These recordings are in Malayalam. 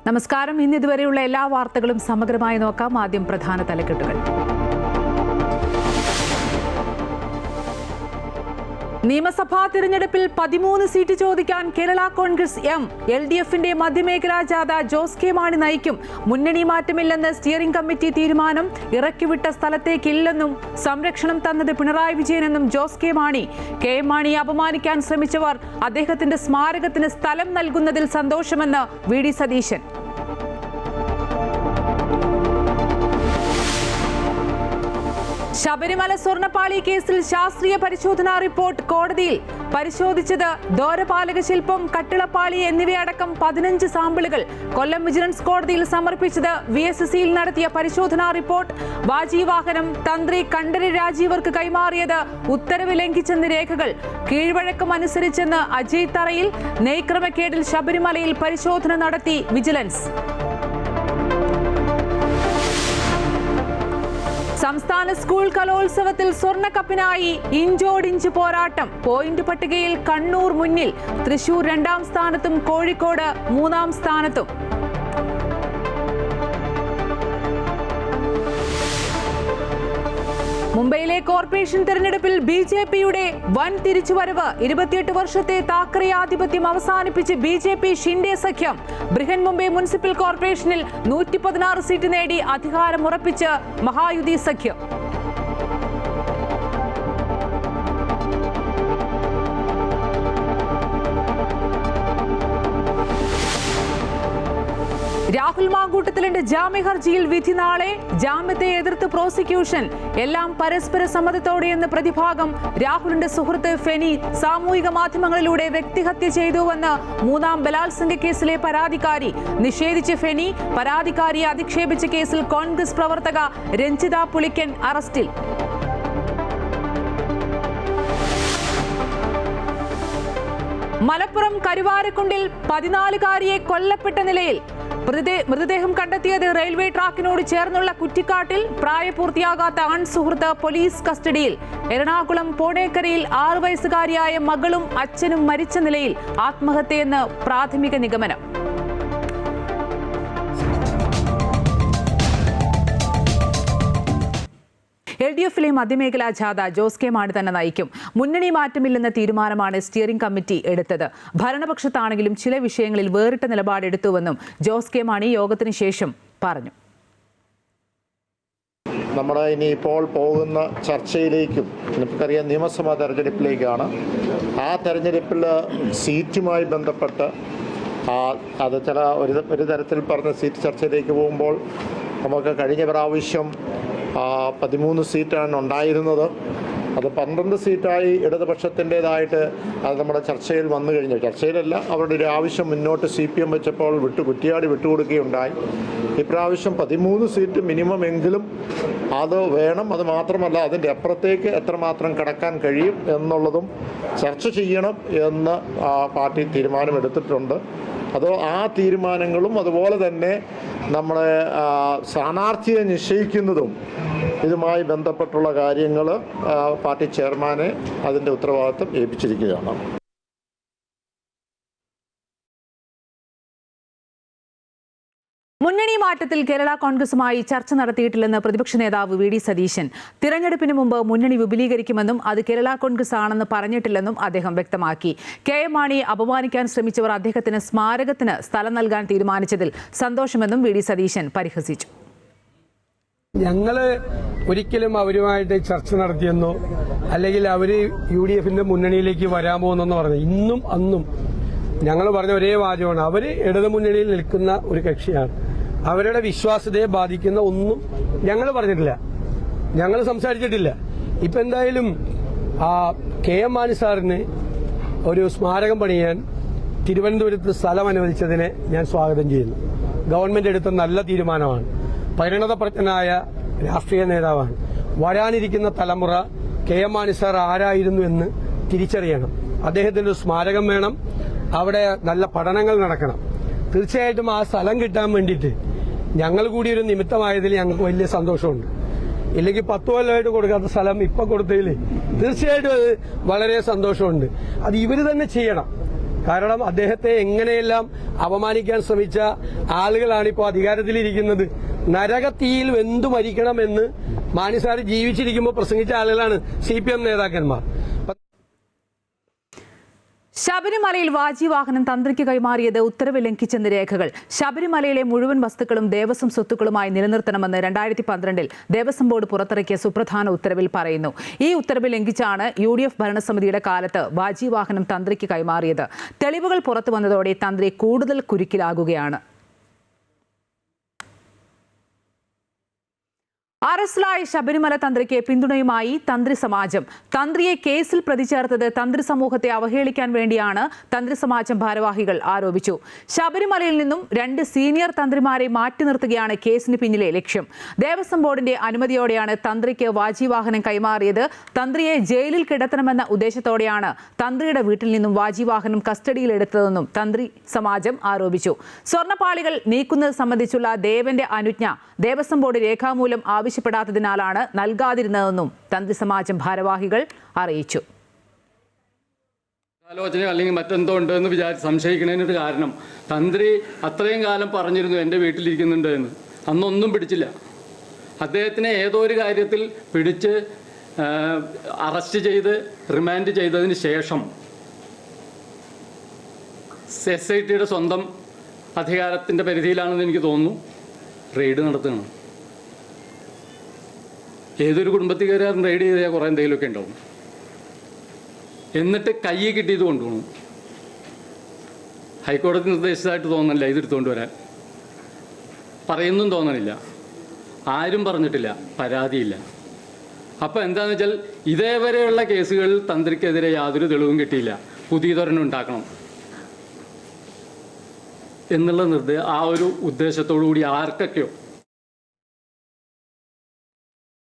നമസ്കാരം. ഇന്ന് ഇതുവരെയുള്ള എല്ലാ വാർത്തകളും സമഗ്രമായി നോക്കാം. ആദ്യം പ്രധാന തലക്കെട്ടുകൾ. നിയമസഭാ തിരഞ്ഞെടുപ്പിൽ 13 സീറ്റ് ചോദിക്കാൻ കേരള കോൺഗ്രസ് എം. LDFന്റെ മധ്യമേഖലാ ജാഥ ജോസ് കെ മാണി നയിക്കും. മുന്നണി മാറ്റമില്ലെന്ന് സ്റ്റിയറിംഗ് കമ്മിറ്റി തീരുമാനം. ഇറക്കിവിട്ട സ്ഥലത്തേക്കില്ലെന്നും സംരക്ഷണം തന്നത് പിണറായി വിജയനെന്നും ജോസ് കെ മാണി. KM മാണിയെ അപമാനിക്കാൻ ശ്രമിച്ചവർ അദ്ദേഹത്തിന്റെ സ്മാരകത്തിന് സ്ഥലം നൽകുന്നതിൽ സന്തോഷമെന്ന് VD സതീശൻ. ശബരിമല സ്വർണ്ണപ്പാളി കേസിൽ ശാസ്ത്രീയ പരിശോധനാ റിപ്പോർട്ട് കോടതിയിൽ. പരിശോധിച്ചത് ദ്വാരപാലക ശില്പം, കട്ടിളപ്പാളി എന്നിവയടക്കം 15 സാമ്പിളുകൾ. കൊല്ലം വിജിലൻസ് കോടതിയിൽ സമർപ്പിച്ചത് VSSയിൽ നടത്തിയ പരിശോധനാ റിപ്പോർട്ട്. വാജീവാഹനം തന്ത്രി കണ്ഠരര് രാജീവർക്ക് കൈമാറിയത് ഉത്തരവ് ലംഘിച്ചെന്ന് രേഖകൾ. കീഴ്വഴക്കം അനുസരിച്ചെന്ന് അജയ് തറയിൽ. നെയ്ക്രമക്കേടിൽ ശബരിമലയിൽ പരിശോധന നടത്തി വിജിലൻസ്. സംസ്ഥാന സ്കൂൾ കലോത്സവത്തിൽ സ്വർണ്ണക്കപ്പിനായി ഇഞ്ചോടിഞ്ച് പോരാട്ടം. പോയിന്റ് പട്ടികയിൽ കണ്ണൂർ മുന്നിൽ. തൃശൂർ 2ാം സ്ഥാനത്തും കോഴിക്കോട് 3ാം സ്ഥാനത്തും. മുംബൈയിലെ കോർപ്പറേഷൻ തെരഞ്ഞെടുപ്പിൽ BJPയുടെ വൻ തിരിച്ചുവരവ്. 28 വർഷത്തെ താക്കറെ ആധിപത്യം അവസാനിപ്പിച്ച് BJP ഷിൻഡെ സഖ്യം. ബൃഹൻ മുംബൈ മുനിസിപ്പൽ കോർപ്പറേഷനിൽ 116 സീറ്റ് നേടി അധികാരമുറപ്പിച്ച് മഹായുതി സഖ്യം. രാഹുൽ മാങ്കൂട്ടത്തിലിന്റെ ജാമ്യ ഹർജിയിൽ വിധി നാളെ. ജാമ്യത്തെ എതിർത്ത് പ്രോസിക്യൂഷൻ. എല്ലാം പരസ്പര സമ്മതത്തോടെയെന്ന് പ്രതിഭാഗം. രാഹുലിന്റെ സുഹൃത്ത് ഫെനി സാമൂഹിക മാധ്യമങ്ങളിലൂടെ വ്യക്തിഹത്യ ചെയ്തുവെന്ന് 3ാം ബലാത്സംഗ കേസിലെ പരാതിക്കാരി. നിഷേധിച്ച ഫെനി. പരാതിക്കാരിയെ അധിക്ഷേപിച്ച കേസിൽ കോൺഗ്രസ് പ്രവർത്തക രഞ്ജിത പുളിക്കൻ അറസ്റ്റിൽ. മലപ്പുറം കരുവാരക്കുണ്ടിൽ 14കാരിയെ കൊല്ലപ്പെട്ട നിലയിൽ. മൃതദേഹം കണ്ടെത്തിയത് റെയിൽവേ ട്രാക്കിനോട് ചേർന്നുള്ള കുറ്റിക്കാട്ടിൽ. പ്രായപൂർത്തിയാകാത്ത സുഹൃത്ത് പോലീസ് കസ്റ്റഡിയിൽ. എറണാകുളം പോണേക്കരയിൽ 6 വയസ്സുകാരിയായ മകളും അച്ഛനും മരിച്ച നിലയിൽ. ആത്മഹത്യയെന്ന് പ്രാഥമിക നിഗമനം. LDFിലെ മധ്യമേഖലാ ജാഥ ജോസ് കെ മാണി തന്നെ നയിക്കും. മുന്നണി മാറ്റമില്ലെന്ന തീരുമാനമാണ് സ്റ്റിയറിംഗ് കമ്മിറ്റി എടുത്തത്. ഭരണപക്ഷത്താണെങ്കിലും ചില വിഷയങ്ങളിൽ വേറിട്ട നിലപാടെടുത്തുവെന്നും ജോസ് കെ മാണി യോഗത്തിന് ശേഷം പറഞ്ഞു. നമ്മുടെ ഇനിയിപ്പോൾ പോകുന്ന ചർച്ചയിലേക്കും നമുക്കറിയാം നിയമസഭാ തെരഞ്ഞെടുപ്പിലേക്കാണ്. ആ തെരഞ്ഞെടുപ്പിൽ സീറ്റുമായി ബന്ധപ്പെട്ട് അത് ചില ഒരു തരത്തിൽ പറഞ്ഞ സീറ്റ് ചർച്ചയിലേക്ക് പോകുമ്പോൾ നമുക്ക് കഴിഞ്ഞ പ്രാവശ്യം 13 സീറ്റാണ് ഉണ്ടായിരുന്നത്. അത് 12 സീറ്റായി ഇടതുപക്ഷത്തിൻ്റേതായിട്ട് അത് നമ്മുടെ ചർച്ചയിൽ വന്നു കഴിഞ്ഞു. ചർച്ചയിലല്ല, അവരുടെ ഒരു ആവശ്യം മുന്നോട്ട് CPM വെച്ചപ്പോൾ കുറ്റിയാടി വിട്ടുകൊടുക്കുകയുണ്ടായി. ഇപ്രാവശ്യം 13 സീറ്റ് മിനിമം എങ്കിലും അത് വേണം. അത് മാത്രമല്ല, അതിൻ്റെ അപ്പുറത്തേക്ക് എത്രമാത്രം കടക്കാൻ കഴിയും എന്നുള്ളതും ചർച്ച ചെയ്യണം എന്ന് പാർട്ടി തീരുമാനമെടുത്തിട്ടുണ്ട്. അതോ ആ തീരുമാനങ്ങളും അതുപോലെ തന്നെ നമ്മളെ സ്ഥാനാർത്ഥിയെ നിശ്ചയിക്കുന്നതും ഇതുമായി ബന്ധപ്പെട്ടുള്ള കാര്യങ്ങൾ പാർട്ടി ചെയർമാനെ അതിൻ്റെ ഉത്തരവാദിത്വം ഏൽപ്പിച്ചിരിക്കുകയാണ്. മുന്നണി മാറ്റത്തിൽ കേരള കോൺഗ്രസുമായി ചർച്ച നടത്തിയിട്ടില്ലെന്ന് പ്രതിപക്ഷ നേതാവ് VD സതീശൻ. തിരഞ്ഞെടുപ്പിന് മുമ്പ് മുന്നണി വിപുലീകരിക്കുമെന്നും അത് കേരള കോൺഗ്രസ് ആണെന്ന് പറഞ്ഞിട്ടില്ലെന്നും അദ്ദേഹം വ്യക്തമാക്കി. KM മാണിയെ അപമാനിക്കാൻ ശ്രമിച്ചവർ അദ്ദേഹത്തിന് സ്മാരകത്തിന് സ്ഥലം നൽകാൻ തീരുമാനിച്ചതിൽ സന്തോഷമെന്നും VD സതീശൻ പരിഹസിച്ചു. ഞങ്ങൾ ഒരിക്കലും അവരുമായിട്ട് ചർച്ച നടത്തിയെന്നോ അല്ലെങ്കിൽ അവർ UDFന്റെ മുന്നണിയിലേക്ക് വരാൻ പോകുന്നെന്നോ പറഞ്ഞു. ഇന്നും അന്നും ഞങ്ങൾ പറഞ്ഞ ഒരേ വാചകമാണ്. അവർ ഇടതു മുന്നണിയിൽ നിൽക്കുന്ന ഒരു കക്ഷിയാണ്. അവരുടെ വിശ്വാസ്യതയെ ബാധിക്കുന്ന ഒന്നും ഞങ്ങൾ പറഞ്ഞിട്ടില്ല, ഞങ്ങൾ സംസാരിച്ചിട്ടില്ല. ഇപ്പം എന്തായാലും KM മാണി സാറിന് ഒരു സ്മാരകം പണിയാൻ തിരുവനന്തപുരത്ത് സ്ഥലം അനുവദിച്ചതിനെ ഞാൻ സ്വാഗതം ചെയ്യുന്നു. ഗവൺമെന്റ് എടുത്ത നല്ല തീരുമാനമാണ്. പരിണതപ്രജ്ഞനായ രാഷ്ട്രീയ നേതാവാണ്. വരാനിരിക്കുന്ന തലമുറ KM മാണി സാർ ആരായിരുന്നു എന്ന് തിരിച്ചറിയണം. അദ്ദേഹത്തിന് ഒരു സ്മാരകം വേണം. അവിടെ നല്ല പഠനങ്ങൾ നടക്കണം. തീർച്ചയായിട്ടും ആ സ്ഥലം കിട്ടാൻ വേണ്ടിയിട്ട് ഞങ്ങൾ കൂടി ഒരു നിമിത്തമായതിൽ ഞങ്ങൾക്ക് വലിയ സന്തോഷമുണ്ട്. ഇല്ലെങ്കിൽ 10 കൊല്ലമായിട്ട് കൊടുക്കാത്ത സ്ഥലം ഇപ്പൊ കൊടുത്തതിൽ തീർച്ചയായിട്ടും അത് വളരെ സന്തോഷമുണ്ട്. അത് ഇവർ തന്നെ ചെയ്യണം. കാരണം അദ്ദേഹത്തെ എങ്ങനെയെല്ലാം അപമാനിക്കാൻ ശ്രമിച്ച ആളുകളാണ് ഇപ്പോൾ അധികാരത്തിലിരിക്കുന്നത്. നരകത്തീയിൽ വെന്തു മരിക്കണമെന്ന് മാണിസാർ ജീവിച്ചിരിക്കുമ്പോൾ പ്രസംഗിച്ച ആളുകളാണ് CPM നേതാക്കന്മാർ. ശബരിമലയിൽ വാജിവാഹനം തന്ത്രിക്ക് കൈമാറിയത് ഉത്തരവ് ലംഘിച്ചെന്ന് രേഖകൾ. ശബരിമലയിലെ മുഴുവൻ വസ്തുക്കളും ദേവസ്വം സ്വത്തുക്കളുമായി നിലനിർത്തണമെന്ന് 2012 ദേവസ്വം ബോർഡ് പുറത്തിറക്കിയ സുപ്രധാന ഉത്തരവിൽ പറയുന്നു. ഈ ഉത്തരവ് ലംഘിച്ചാണ് UDF ഭരണസമിതിയുടെ കാലത്ത് വാജിവാഹനം തന്ത്രിക്ക് കൈമാറിയത്. തെളിവുകൾ പുറത്തു വന്നതോടെ തന്ത്രി കൂടുതൽ കുരുക്കിലാകുകയാണ്. അറസ്റ്റിലായ ശബരിമല തന്ത്രിക്ക് പിന്തുണയുമായി തന്ത്രി സമാജം. തന്ത്രിയെ കേസിൽ പ്രതി ചേർത്തത് തന്ത്രി സമൂഹത്തെ അവഹേളിക്കാൻ വേണ്ടിയാണ് തന്ത്രി സമാജം ഭാരവാഹികൾ ആരോപിച്ചു. ശബരിമലയിൽ നിന്നും 2 സീനിയർ തന്ത്രിമാരെ മാറ്റി നിർത്തുകയാണ് കേസിന് പിന്നിലെ ലക്ഷ്യം. ദേവസ്വം ബോർഡിന്റെ അനുമതിയോടെയാണ് തന്ത്രിക്ക് വാജിവാഹനം കൈമാറിയത്. തന്ത്രിയെ ജയിലിൽ കിടത്തണമെന്ന ഉദ്ദേശത്തോടെയാണ് തന്ത്രിയുടെ വീട്ടിൽ നിന്നും വാജിവാഹനം കസ്റ്റഡിയിലെടുത്തതെന്നും തന്ത്രി സമാജം ആരോപിച്ചു. സ്വർണ്ണപ്പാളികൾ നീക്കുന്നത് സംബന്ധിച്ചുള്ള ദേവന്റെ അനുജ്ഞ ദേവസ്വം ബോർഡ് രേഖാമൂലം ആവശ്യപ്പെടാത്തതിനാലാണ് നൽകാതിരുന്നതെന്നും തന്ത്രി സമാജം ഭാരവാഹികൾ അറിയിച്ചു. ആലോചന അല്ലെങ്കിൽ മറ്റെന്തോ ഉണ്ടെന്ന് സംശയിക്കുന്നതിനൊരു കാരണം തന്ത്രി അത്രയും കാലം പറഞ്ഞിരുന്നു എൻ്റെ വീട്ടിലിരിക്കുന്നുണ്ട് എന്ന്. അന്നൊന്നും പിടിച്ചില്ല. അദ്ദേഹത്തിനെ ഏതോ ഒരു കാര്യത്തിൽ പിടിച്ച് അറസ്റ്റ് ചെയ്ത് റിമാൻഡ് ചെയ്തതിന് ശേഷം SITയുടെ സ്വന്തം അധികാരത്തിൻ്റെ പരിധിയിലാണെന്ന് എനിക്ക് തോന്നുന്നു റെയ്ഡ് നടത്തുകയാണ്. ഏതൊരു കുടുംബത്തിൽ കയറി റെയ്ഡ് ചെയ്താൽ കുറേ എന്തെങ്കിലുമൊക്കെ ഉണ്ടാവും. എന്നിട്ട് കൈ കിട്ടിയത് കൊണ്ടുപോകണം. ഹൈക്കോടതി നിർദ്ദേശിച്ചതായിട്ട് തോന്നണില്ല ഇതെടുത്തുകൊണ്ട് വരാൻ. പറയുന്നും തോന്നണില്ല. ആരും പറഞ്ഞിട്ടില്ല, പരാതിയില്ല. അപ്പോൾ എന്താണെന്ന് വെച്ചാൽ ഇതേവരെയുള്ള കേസുകളിൽ തന്ത്രിക്കെതിരെ യാതൊരു തെളിവും കിട്ടിയില്ല. പുതിയതൊരെണ്ണം ഉണ്ടാക്കണം എന്നുള്ള ആ ഒരു ഉദ്ദേശത്തോടു കൂടി ആർക്കൊക്കെയോ.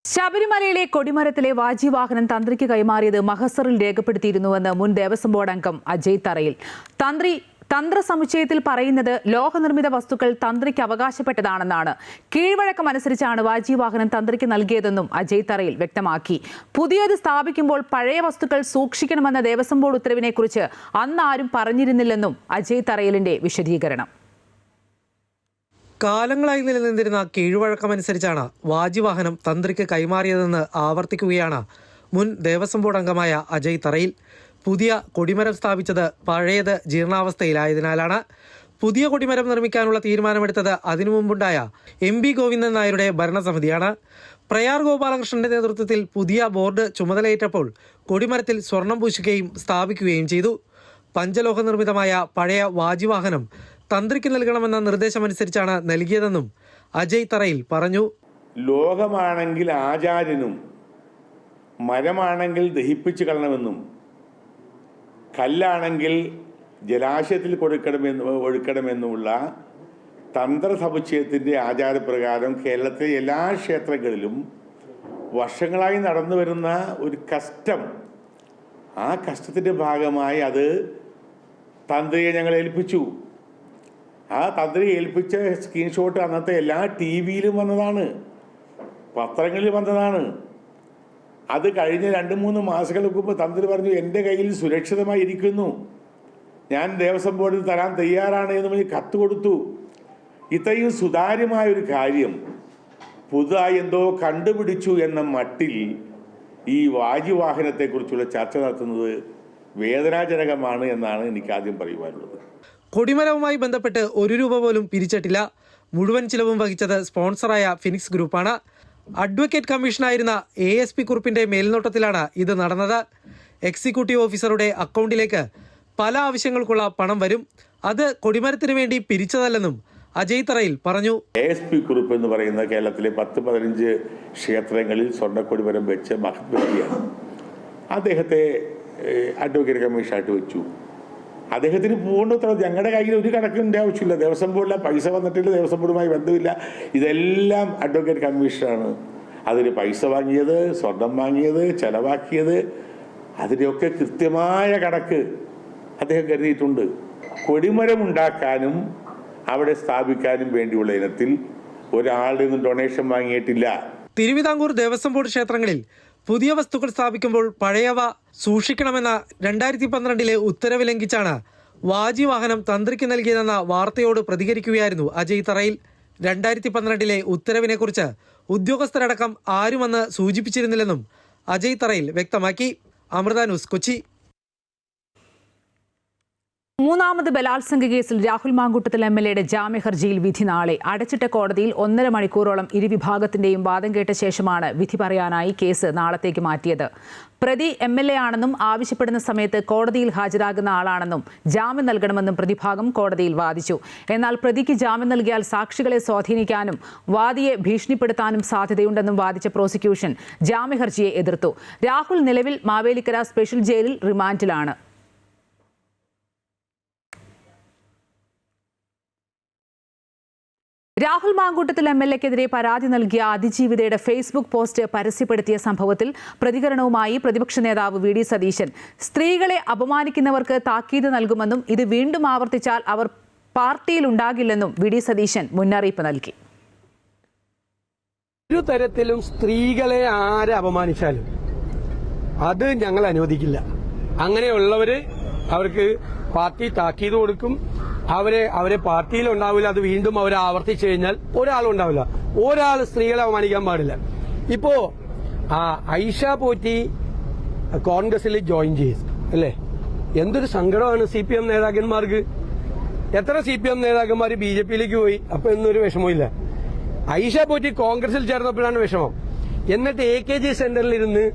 ശബരിമലയിലെ കൊടിമരത്തിലെ വാജിവാഹനം തന്ത്രിക്ക് കൈമാറിയത് മഹസറിൽ രേഖപ്പെടുത്തിയിരുന്നുവെന്ന് മുൻ ദേവസ്വം ബോർഡ് അംഗം അജയ് തറയിൽ. തന്ത്ര സമുച്ചയത്തിൽ പറയുന്നത് ലോഹനിർമ്മിത വസ്തുക്കൾ തന്ത്രിക്ക് അവകാശപ്പെട്ടതാണെന്നാണ്. കീഴ്വഴക്കം അനുസരിച്ചാണ് വാജിവാഹനം തന്ത്രിക്ക് നൽകിയതെന്നും അജയ് തറയിൽ വ്യക്തമാക്കി. പുതിയത് സ്ഥാപിക്കുമ്പോൾ പഴയ വസ്തുക്കൾ സൂക്ഷിക്കണമെന്ന ദേവസ്വം ബോർഡ് ഉത്തരവിനെക്കുറിച്ച് അന്ന് ആരും പറഞ്ഞിരുന്നില്ലെന്നും അജയ് തറയിലിന്റെ വിശദീകരണം. കാലങ്ങളായി നിലനിന്നിരുന്ന കീഴ്വഴക്കമനുസരിച്ചാണ് വാജിവാഹനം തന്ത്രിക്ക് കൈമാറിയതെന്ന് ആവർത്തിക്കുകയാണ് മുൻ ദേവസ്വം ബോർഡ് അംഗമായ അജയ് തറയിൽ. പുതിയ കൊടിമരം സ്ഥാപിച്ചത് പഴയത് ജീർണാവസ്ഥയിലായതിനാലാണ്. പുതിയ കൊടിമരം നിർമ്മിക്കാനുള്ള തീരുമാനമെടുത്തത് അതിനു മുമ്പുണ്ടായ MB ഗോവിന്ദൻ നായരുടെ ഭരണസമിതിയാണ്. പ്രയാർ ഗോപാലകൃഷ്ണന്റെ നേതൃത്വത്തിൽ പുതിയ ബോർഡ് ചുമതലയേറ്റപ്പോൾ കൊടിമരത്തിൽ സ്വർണം പൂശുകയും സ്ഥാപിക്കുകയും ചെയ്തു. പഞ്ചലോഹ നിർമ്മിതമായ പഴയ വാജിവാഹനം തന്ത്രിക്ക് നൽകണമെന്ന നിർദ്ദേശമനുസരിച്ചാണ് നൽകിയതെന്നും അജയ് തറയിൽ പറഞ്ഞു. ലോകമാണെങ്കിൽ ആചാര്യനും മരമാണെങ്കിൽ ദഹിപ്പിച്ചു കളയണമെന്നും കല്ലാണെങ്കിൽ ജലാശയത്തിൽ ഒഴുക്കണമെന്നുമുള്ള തന്ത്ര സമുച്ചയത്തിൻ്റെ ആചാരപ്രകാരം കേരളത്തിലെ എല്ലാ ക്ഷേത്രങ്ങളിലും വർഷങ്ങളായി നടന്നു വരുന്ന ഒരു കസ്റ്റം, ആ കസ്റ്റത്തിൻ്റെ ഭാഗമായി അത് തന്ത്രിയെ ഞങ്ങൾ ഏൽപ്പിച്ചു. ആ തന്ത്രി ഏൽപ്പിച്ച സ്ക്രീൻഷോട്ട് അന്നത്തെ എല്ലാ TV-യിലും വന്നതാണ്, പത്രങ്ങളിൽ വന്നതാണ്. അത് കഴിഞ്ഞ് 2-3 മാസങ്ങൾക്ക് മുമ്പ് തന്ത്രി പറഞ്ഞു എൻ്റെ കയ്യിൽ സുരക്ഷിതമായി ഇരിക്കുന്നു, ഞാൻ ദേവസ്വം ബോർഡിൽ തരാൻ തയ്യാറാണ് എന്ന് പറഞ്ഞ് കത്ത് കൊടുത്തു. ഇത്രയും സുതാര്യമായൊരു കാര്യം പുതുതായി എന്തോ കണ്ടുപിടിച്ചു എന്ന മട്ടിൽ ഈ വാജിവാഹനത്തെക്കുറിച്ചുള്ള ചർച്ച നടത്തുന്നത് വേദനാജനകമാണ് എന്നാണ് എനിക്ക് ആദ്യം പറയുവാനുള്ളത്. കൊടിമരവുമായി ബന്ധപ്പെട്ട് 1 രൂപ പോലും പിരിച്ചിട്ടില്ല. മുഴുവൻ ചിലവും വഹിച്ചത് സ്പോൺസറായ ഫിനിക്സ് ഗ്രൂപ്പാണ്. അഡ്വക്കേറ്റ് കമ്മീഷനായിരുന്ന ASP കുറുപ്പിന്റെ മേൽനോട്ടത്തിലാണ് ഇത് നടന്നത്. എക്സിക്യൂട്ടീവ് ഓഫീസറുടെ അക്കൗണ്ടിലേക്ക് പല ആവശ്യങ്ങൾക്കുള്ള പണം വരും. അത് കൊടിമരത്തിന് വേണ്ടി പിരിച്ചതല്ലെന്നും അജയ് തറയിൽ പറഞ്ഞു. ASP കുറുപ്പ് എന്ന് പറയുന്ന കേരളത്തിലെ 10-15 ക്ഷേത്രങ്ങളിൽ സ്വർണ്ണക്കൊടിമരം വെച്ച മഹത് വ്യക്തിയാണ്. അദ്ദേഹത്തെ അഡ്വക്കേറ്റ് കമ്മീഷനായിട്ട് വെച്ചു. അദ്ദേഹത്തിന് പൂർണ്ണ ഞങ്ങളുടെ കയ്യിൽ ഒരു കണക്കിൻ്റെ ആവശ്യമില്ല. ദേവസ്വം ബോർഡിലെ പൈസ വന്നിട്ടില്ല, ദേവസ്വം ബോർഡുമായി ബന്ധമില്ല. ഇതെല്ലാം അഡ്വക്കേറ്റ് കമ്മീഷനാണ് അതിന് പൈസ വാങ്ങിയത്, സ്വർണം വാങ്ങിയത്, ചെലവാക്കിയത്. അതിൻ്റെയൊക്കെ കൃത്യമായ കണക്ക് അദ്ദേഹം കരുതിയിട്ടുണ്ട്. കൊടിമരം ഉണ്ടാക്കാനും അവിടെ സ്ഥാപിക്കാനും വേണ്ടിയുള്ള ഇനത്തിൽ ഒരാളുടെ നിന്നും ഡൊണേഷൻ വാങ്ങിയിട്ടില്ല. തിരുവിതാംകൂർ ദേവസ്വം ബോർഡ് ക്ഷേത്രങ്ങളിൽ പുതിയ വസ്തുക്കൾ സ്ഥാപിക്കുമ്പോൾ പഴയവ സൂക്ഷിക്കണമെന്ന 2012 ഉത്തരവ് ലംഘിച്ചാണ് വാജി വാഹനം തന്ത്രിക്ക് നൽകിയതെന്ന വാർത്തയോട് പ്രതികരിക്കുകയായിരുന്നു അജയ് തറയിൽ. 2012 ഉത്തരവിനെക്കുറിച്ച് ഉദ്യോഗസ്ഥരടക്കം ആരുമെന്ന് സൂചിപ്പിച്ചിരുന്നില്ലെന്നും അജയ് തറയിൽ വ്യക്തമാക്കി. അമൃത ന്യൂസ്, കൊച്ചി. മൂന്നാമത് ബലാത്സംഗ കേസിൽ രാഹുൽ മാങ്കൂട്ടത്തിൽ MLAയുടെ ജാമ്യ ഹർജിയിൽ വിധി നാളെ. അടച്ചിട്ട കോടതിയിൽ 1.5 മണിക്കൂറോളം ഇരുവിഭാഗത്തിന്റെയും വാദം കേട്ട ശേഷമാണ് വിധി പറയാനായി കേസ് നാളത്തേക്ക് മാറ്റിയത്. പ്രതി MLA ആണെന്നും ആവശ്യപ്പെടുന്ന സമയത്ത് കോടതിയിൽ ഹാജരാകുന്ന ആളാണെന്നും ജാമ്യം നൽകണമെന്നും പ്രതിഭാഗം കോടതിയിൽ വാദിച്ചു. എന്നാൽ പ്രതിക്ക് ജാമ്യം നൽകിയാൽ സാക്ഷികളെ സ്വാധീനിക്കാനും വാദിയെ ഭീഷണിപ്പെടുത്താനും സാധ്യതയുണ്ടെന്നും വാദിച്ച പ്രോസിക്യൂഷൻ ജാമ്യ ഹർജിയെ എതിർത്തു. രാഹുൽ നിലവിൽ മാവേലിക്കര സ്പെഷ്യൽ ജയിലിൽ റിമാൻഡിലാണ്. രാഹുൽ മാങ്കൂട്ടത്തിൽ MLAക്കെതിരെ പരാതി നൽകിയ അതിജീവിതയുടെ ഫേസ്ബുക്ക് പോസ്റ്റ് പരസ്യപ്പെടുത്തിയ സംഭവത്തിൽ പ്രതികരണവുമായി പ്രതിപക്ഷ നേതാവ് VD സതീശൻ. സ്ത്രീകളെ അപമാനിക്കുന്നവർക്ക് താക്കീത് നൽകുമെന്നും ഇത് വീണ്ടും ആവർത്തിച്ചാൽ അവർ പാർട്ടിയിലുണ്ടാകില്ലെന്നും VD സതീശൻ മുന്നറിയിപ്പ് നൽകി. ഒരു തരത്തിലും സ്ത്രീകളെ ആരെ അപമാനിച്ചാലും അത് ഞങ്ങൾ അനുവദിക്കില്ല. അങ്ങനെയുള്ളവര് അവർക്ക് പാർട്ടി താക്കീത് കൊടുക്കും. അവരെ പാർട്ടിയിൽ ഉണ്ടാവില്ല. അത് വീണ്ടും അവരെ ആവർത്തിച്ചു കഴിഞ്ഞാൽ ഒരാളും ഉണ്ടാവില്ല. ഒരാൾ സ്ത്രീകളെ അപമാനിക്കാൻ പാടില്ല. ഇപ്പോ ഐഷ പോറ്റി കോൺഗ്രസിൽ ജോയിൻ ചെയ്തു അല്ലേ? എന്തൊരു സങ്കടമാണ് CPM നേതാക്കന്മാർക്ക്. എത്ര CPM നേതാക്കന്മാർ BJPയിലേക്ക് പോയി. അപ്പൊ എന്നൊരു വിഷമമില്ല. ഐഷ പോറ്റി കോൺഗ്രസിൽ ചേർന്നപ്പോഴാണ് വിഷമം. എന്നിട്ട് AKG സെന്ററിൽ ഇരുന്ന്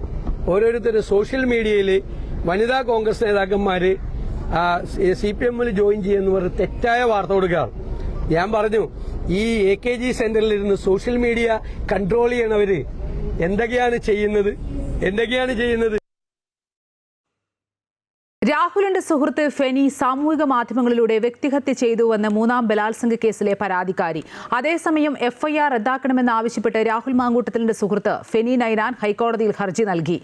ഓരോരുത്തർ സോഷ്യൽ മീഡിയയിൽ വനിതാ കോൺഗ്രസ് നേതാക്കന്മാര് CPMൽ ജോയിൻ ചെയ്യുന്ന പറഞ്ഞ് തെറ്റായ വാർത്ത കൊടുക്കുകയാണ്. ഞാൻ പറഞ്ഞു, ഈ AKG സെന്ററിൽ ഇരുന്ന് സോഷ്യൽ മീഡിയ കൺട്രോൾ ചെയ്യണവര് എന്തൊക്കെയാണ് ചെയ്യുന്നത്? രാഹുലിന്റെ സുഹൃത്ത് ഫെനി സാമൂഹിക മാധ്യമങ്ങളിലൂടെ വ്യക്തിഹത്യ ചെയ്തുവെന്ന് മൂന്നാം ബലാത്സംഗ കേസിലെ പരാതിക്കാരി. അതേസമയം FIR റദ്ദാക്കണമെന്നാവശ്യപ്പെട്ട് രാഹുൽ മാങ്കൂട്ടത്തിലിന്റെ സുഹൃത്ത് ഫെനി നൈനാൻ ഹൈക്കോടതിയിൽ ഹർജി നൽകി.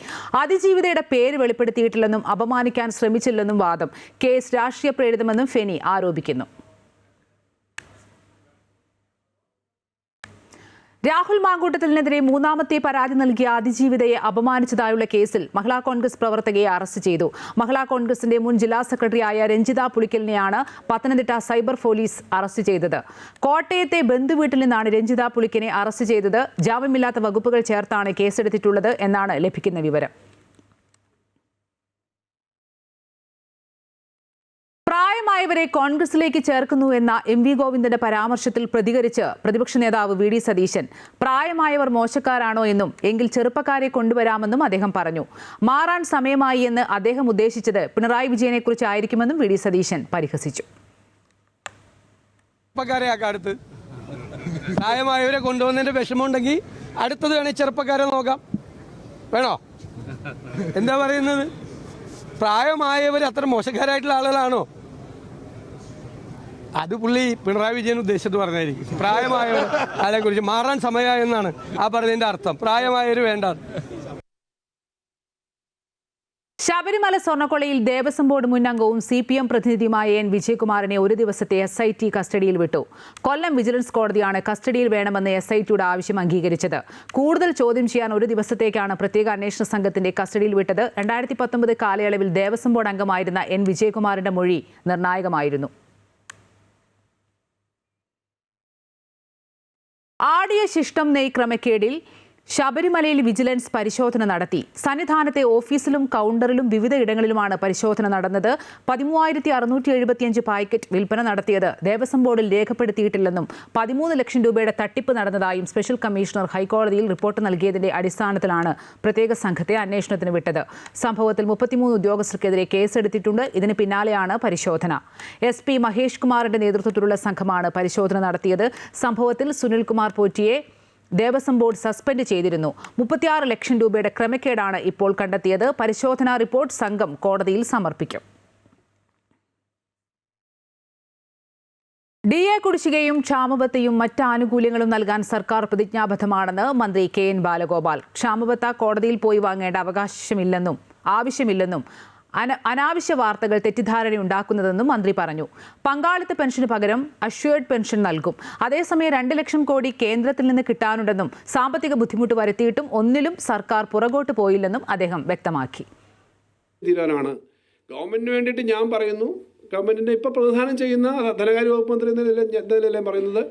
അതിജീവിതയുടെ പേര് വെളിപ്പെടുത്തിയിട്ടില്ലെന്നും അപമാനിക്കാൻ ശ്രമിച്ചില്ലെന്നും വാദം. കേസ് രാഷ്ട്രീയ പ്രേരിതമെന്നും ഫെനി ആരോപിക്കുന്നു. രാഹുൽ മാങ്കൂട്ടത്തിനെതിരെ മൂന്നാമത്തെ പരാതി നൽകിയ അതിജീവിതയെ അപമാനിച്ചതായുള്ള കേസിൽ മഹിളാ കോൺഗ്രസ് പ്രവർത്തകയെ അറസ്റ്റ് ചെയ്തു. മഹിളാ കോൺഗ്രസിന്റെ മുൻ ജില്ലാ സെക്രട്ടറിയായ രഞ്ജിത പുളിക്കലിനെയാണ് പത്തനംതിട്ട സൈബർ പോലീസ് അറസ്റ്റ് ചെയ്തത്. കോട്ടയത്തെ ബന്ധുവീട്ടിൽ നിന്നാണ് രഞ്ജിത പുളിക്കനെ അറസ്റ്റ് ചെയ്തത്. ജാമ്യമില്ലാത്ത വകുപ്പുകൾ ചേർത്താണ് കേസെടുത്തിട്ടുള്ളത് എന്നാണ് ലഭിക്കുന്ന വിവരം. പ്രായമായവരെ കോൺഗ്രസിലേക്ക് ചേർക്കുന്നു എന്ന MV ഗോവിന്ദന്റെ പരാമർശത്തിൽ പ്രതികരിച്ച് പ്രതിപക്ഷ നേതാവ് VD സതീശൻ. പ്രായമായവർ മോശക്കാരാണോ എന്നും എങ്കിൽ ചെറുപ്പക്കാരെ കൊണ്ടുവരാമെന്നും അദ്ദേഹം പറഞ്ഞു. മാറാൻ സമയമായി എന്ന് അദ്ദേഹം ഉദ്ദേശിച്ചത് പിണറായി വിജയനെക്കുറിച്ചായിരിക്കുമെന്നും VD സതീശൻ പരിഹസിച്ചു. പ്രായമായവരെ കൊണ്ടുവന്നതിന്റെ വിഷമമുണ്ടെങ്കിൽ അടുത്തത് വേണേൽ ചെറുപ്പക്കാരെ നോക്കാം. വേണോ? എന്താ പറയുന്നത്? പ്രായമായവർ അത്ര മോശക്കാരായിട്ടുള്ള ആളുകളാണോ? അത് പുള്ളി പിണറായി വിജയൻ ഉദ്ദേശിച്ചത് പറഞ്ഞായിരിക്കും. പ്രായമായവർ അതേക്കുറിച്ച് മാറാൻ സമയമായെന്നാണ് ആ പറഞ്ഞതിന്റെ അർത്ഥം. പ്രായമായവർ വേണ്ട. ശബരിമല സ്വർണ്ണക്കൊള്ളയിൽ ദേവസ്വം ബോർഡ് മുൻ അംഗവും CPM പ്രതിനിധിയുമായ N വിജയകുമാറിനെ ഒരു ദിവസത്തെ SIT കസ്റ്റഡിയിൽ വിട്ടു. കൊല്ലം വിജിലൻസ് കോടതിയാണ് കസ്റ്റഡിയിൽ വേണമെന്ന് SITയുടെ ആവശ്യം അംഗീകരിച്ചത്. കൂടുതൽ ചോദ്യം ചെയ്യാൻ ഒരു ദിവസത്തേക്കാണ് പ്രത്യേക അന്വേഷണ സംഘത്തിന്റെ കസ്റ്റഡിയിൽ വിട്ടത്. 2019 കാലയളവിൽ ദേവസ്വം ബോർഡ് അംഗമായിരുന്ന N വിജയകുമാറിന്റെ മൊഴി നിർണായകമായിരുന്നു. ആടിയ ശിഷ്ടം നെയ് ക്രമക്കേടിൽ ശബരിമലയിൽ വിജിലൻസ് പരിശോധന നടത്തി. സന്നിധാനത്തെ ഓഫീസിലും കൗണ്ടറിലും വിവിധ ഇടങ്ങളിലുമാണ് പരിശോധന നടന്നത്. 13,675 പാക്കറ്റ് വിൽപ്പന നടത്തിയത് ദേവസ്വം ബോർഡിൽ രേഖപ്പെടുത്തിയിട്ടില്ലെന്നും 13 ലക്ഷം രൂപയുടെ തട്ടിപ്പ് നടന്നതായും സ്പെഷ്യൽ കമ്മീഷണർ ഹൈക്കോടതിയിൽ റിപ്പോർട്ട് നൽകിയതിന്റെ അടിസ്ഥാനത്തിലാണ് പ്രത്യേക സംഘത്തെ അന്വേഷണത്തിന് വിട്ടത്. സംഭവത്തിൽ 33 ഉദ്യോഗസ്ഥർക്കെതിരെ കേസെടുത്തിട്ടുണ്ട്. ഇതിന് പിന്നാലെയാണ് പരിശോധന. SP മഹേഷ് കുമാറിന്റെ നേതൃത്വത്തിലുള്ള സംഘമാണ് പരിശോധന നടത്തിയത്. സംഭവത്തിൽ സുനിൽകുമാർ പോറ്റിയെ ദേവസ്വം ബോർഡ് സസ്പെൻഡ് ചെയ്തിരുന്നു. 36 ലക്ഷം രൂപയുടെ ക്രമക്കേടാണ് ഇപ്പോൾ കണ്ടെത്തിയത്. പരിശോധനാ റിപ്പോർട്ട് സംഘം കോടതിയിൽ സമർപ്പിക്കും. DA കുടിശ്ശികയും ക്ഷാമബത്തയും മറ്റ് ആനുകൂല്യങ്ങളും നൽകാൻ സർക്കാർ പ്രതിജ്ഞാബദ്ധമാണെന്ന് മന്ത്രി KN ബാലഗോപാൽ. ക്ഷാമബത്ത കോടതിയിൽ പോയി വാങ്ങേണ്ട ആവശ്യമില്ലെന്നും അനാവശ്യ വാർത്തകൾ തെറ്റിദ്ധാരണയുണ്ടാക്കുന്നതെന്നും മന്ത്രി പറഞ്ഞു. പങ്കാളിത്ത പെൻഷന് പകരം അഷ്വേർഡ് പെൻഷൻ നൽകും. അതേസമയം 2 ലക്ഷം കോടി കേന്ദ്രത്തിൽ നിന്ന് കിട്ടാനുണ്ടെന്നും സാമ്പത്തിക ബുദ്ധിമുട്ട് വരുത്തിയിട്ടും ഒന്നിലും സർക്കാർ പുറകോട്ട് പോയില്ലെന്നും അദ്ദേഹം വ്യക്തമാക്കി. ഗവൺമെന്റിന് വേണ്ടിയിട്ട് ഞാൻ പറയുന്നു, ഗവൺമെൻറ്റിൻ്റെ ഇപ്പോൾ പ്രതിദാനം ചെയ്യുന്ന ധനകാര്യ വകുപ്പ് മന്ത്രി എന്നതിലെല്ലാം പറയുന്നത്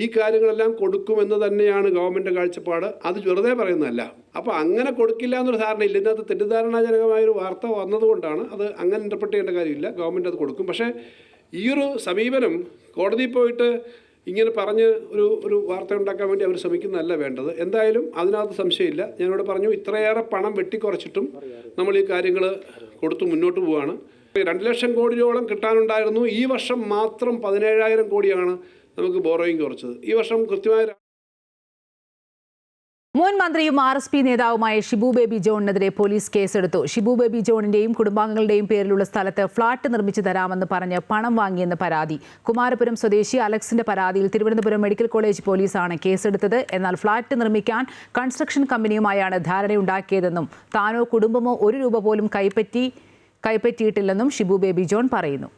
ഈ കാര്യങ്ങളെല്ലാം കൊടുക്കുമെന്ന് തന്നെയാണ് ഗവൺമെൻറ് കാഴ്ചപ്പാട്. അത് വെറുതെ പറയുന്നതല്ല. അപ്പോൾ അങ്ങനെ കൊടുക്കില്ല എന്നൊരു ധാരണയില്ല. ഇതിനകത്ത് തെറ്റിദ്ധാരണാജനകമായൊരു വാർത്ത വന്നതുകൊണ്ടാണ് അത് അങ്ങനെ ഇൻ്റർപ്രറ്റ് ചെയ്യേണ്ട കാര്യമില്ല. ഗവൺമെൻറ് അത് കൊടുക്കും. പക്ഷേ ഈയൊരു സമീപനം കോടതിയിൽ പോയിട്ട് ഇങ്ങനെ പറഞ്ഞ് ഒരു വാർത്ത ഉണ്ടാക്കാൻ വേണ്ടി അവർ ശ്രമിക്കുന്നതല്ല വേണ്ടത്. എന്തായാലും അതിനകത്ത് സംശയമില്ല. ഞാനിവിടെ പറഞ്ഞു, ഇത്രയേറെ പണം വെട്ടിക്കുറച്ചിട്ടും നമ്മൾ ഈ കാര്യങ്ങൾ കൊടുത്തു മുന്നോട്ട് പോവുകയാണ്. 2 ലക്ഷം കോടി രൂപയോളം കിട്ടാനുണ്ടായിരുന്നു. ഈ വർഷം മാത്രം 17,000 കോടിയാണ് നമുക്ക് ബോറോയിങ് കുറച്ചത്. ഈ വർഷം കൃത്യമായ മുൻ മന്ത്രിയും RSP നേതാവുമായ ഷിബു ബേബി ജോണിനെതിരെ പോലീസ് കേസെടുത്തു. ഷിബു ബേബി ജോണിന്റെയും കുടുംബാംഗങ്ങളുടെയും പേരിലുള്ള സ്ഥലത്ത് ഫ്ളാറ്റ് നിർമ്മിച്ചു തരാമെന്ന് പറഞ്ഞ് പണം വാങ്ങിയെന്ന് പരാതി. കുമാരപുരം സ്വദേശി അലക്സിന്റെ പരാതിയിൽ തിരുവനന്തപുരം മെഡിക്കൽ കോളേജ് പോലീസാണ് കേസെടുത്തത്. എന്നാൽ ഫ്ളാറ്റ് നിർമ്മിക്കാൻ കൺസ്ട്രക്ഷൻ കമ്പനിയുമായാണ് ധാരണയുണ്ടാക്കിയതെന്നും താനോ കുടുംബമോ 1 രൂപ പോലും കൈപ്പറ്റിയിട്ടില്ലെന്നും ഷിബു ബേബി ജോൺ പറയുന്നു.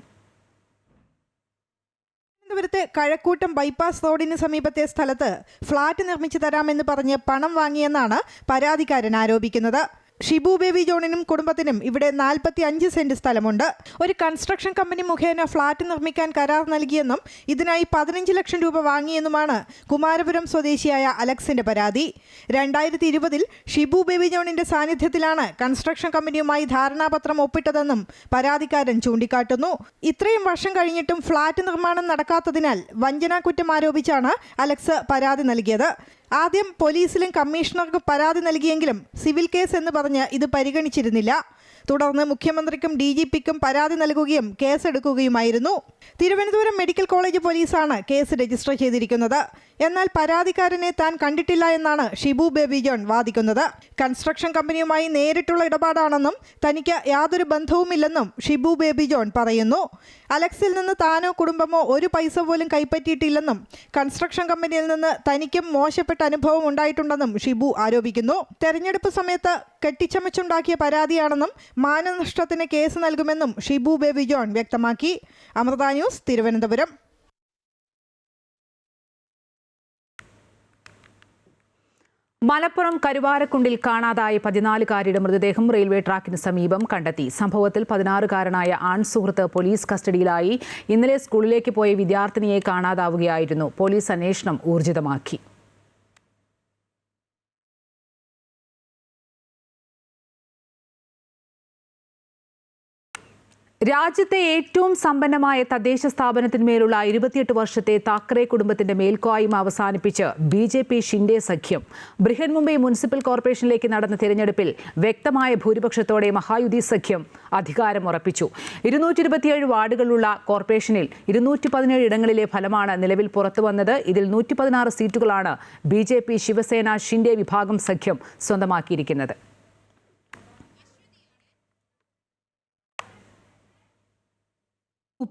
തിരുവനന്തപുരത്ത് കഴക്കൂട്ടം ബൈപ്പാസ് റോഡിന് സമീപത്തെ സ്ഥലത്ത് ഫ്ളാറ്റ് നിർമ്മിച്ചു തരാമെന്ന് പറഞ്ഞ് പണം വാങ്ങിയെന്നാണ് പരാതിക്കാരൻ ആരോപിക്കുന്നത്. ഷിബു ബേബി ജോണിനും കുടുംബത്തിനും ഇവിടെ 45 സെന്റ് സ്ഥലമുണ്ട്. ഒരു കൺസ്ട്രക്ഷൻ കമ്പനി മുഖേന ഫ്ളാറ്റ് നിർമ്മിക്കാൻ കരാർ നൽകിയെന്നും ഇതിനായി 15 ലക്ഷം രൂപ വാങ്ങിയെന്നുമാണ് കുമാരപുരം സ്വദേശിയായ അലക്സിന്റെ പരാതി. 2020 ഷിബു ബേബി ജോണിന്റെ സാന്നിധ്യത്തിലാണ് കൺസ്ട്രക്ഷൻ കമ്പനിയുമായി ധാരണാപത്രം ഒപ്പിട്ടതെന്നും പരാതിക്കാരൻ ചൂണ്ടിക്കാട്ടുന്നു. ഇത്രയും വർഷം കഴിഞ്ഞിട്ടും ഫ്ളാറ്റ് നിർമ്മാണം നടക്കാത്തതിനാൽ വഞ്ചനാ കുറ്റം ആരോപിച്ചാണ് അലക്സ് പരാതി നൽകിയത്. ആദ്യം പോലീസിലും കമ്മീഷണർക്കും പരാതി നൽകിയെങ്കിലും സിവിൽ കേസ് എന്ന് പറഞ്ഞ് ഇത് പരിഗണിച്ചിരുന്നില്ല. തുടർന്ന് മുഖ്യമന്ത്രിക്കും DGPക്കും പരാതി നൽകുകയും കേസെടുക്കുകയുമായിരുന്നു. തിരുവനന്തപുരം മെഡിക്കൽ കോളേജ് പോലീസാണ് കേസ് രജിസ്റ്റർ ചെയ്തിരിക്കുന്നത്. എന്നാൽ പരാതിക്കാരനെ താൻ കണ്ടിട്ടില്ല എന്നാണ് ഷിബു ബേബി ജോൺ വാദിക്കുന്നത്. കൺസ്ട്രക്ഷൻ കമ്പനിയുമായി നേരിട്ടുള്ള ഇടപാടാണെന്നും തനിക്ക് യാതൊരു ബന്ധവുമില്ലെന്നും ഷിബു ബേബി ജോൺ പറയുന്നു. അലക്സിൽ നിന്ന് താനോ കുടുംബമോ 1 പൈസ പോലും കൈപ്പറ്റിയിട്ടില്ലെന്നും കൺസ്ട്രക്ഷൻ കമ്പനിയിൽ നിന്ന് തനിക്കും മോശപ്പെട്ട അനുഭവം ഉണ്ടായിട്ടുണ്ടെന്നും ഷിബു ആരോപിക്കുന്നു. തെരഞ്ഞെടുപ്പ് സമയത്ത് കെട്ടിച്ചമച്ചുണ്ടാക്കിയ പരാതിയാണെന്നും മാനനഷ്ടത്തിന് കേസ് നൽകുമെന്നും ഷിബു ബേബി ജോൺ വ്യക്തമാക്കി. അമൃത ന്യൂസ്, തിരുവനന്തപുരം. മലപ്പുറം കരുവാരക്കുണ്ടിൽ കാണാതായ 14-കാരിയുടെ മൃതദേഹം റെയിൽവേ ട്രാക്കിന് സമീപം കണ്ടെത്തി. സംഭവത്തിൽ 16-കാരനായ ആൺസുഹൃത്ത് പോലീസ് കസ്റ്റഡിയിലായി. ഇന്നലെ സ്കൂളിലേക്ക് പോയ വിദ്യാർത്ഥിനിയെ കാണാതാവുകയായിരുന്നു. പോലീസ് അന്വേഷണം ഊർജിതമാക്കി. രാജ്യത്തെ ഏറ്റവും സമ്പന്നമായ തദ്ദേശ സ്ഥാപനത്തിന്മേലുള്ള 28 വർഷത്തെ താക്കറെ കുടുംബത്തിന്റെ മേൽക്കോയ്മ അവസാനിപ്പിച്ച് BJP ഷിൻഡെ സഖ്യം. ബൃഹൻ മുംബൈ മുനിസിപ്പൽ കോർപ്പറേഷനിലേക്ക് നടന്ന തിരഞ്ഞെടുപ്പിൽ വ്യക്തമായ ഭൂരിപക്ഷത്തോടെ മഹായുതി സഖ്യം അധികാരം ഉറപ്പിച്ചു. 227 വാർഡുകളുള്ള കോർപ്പറേഷനിൽ 217 ഇടങ്ങളിലെ ഫലമാണ് നിലവിൽ പുറത്തുവന്നത്. ഇതിൽ 116 സീറ്റുകളാണ് BJP ശിവസേന ഷിൻഡെ വിഭാഗം സഖ്യം സ്വന്തമാക്കിയിരിക്കുന്നത്.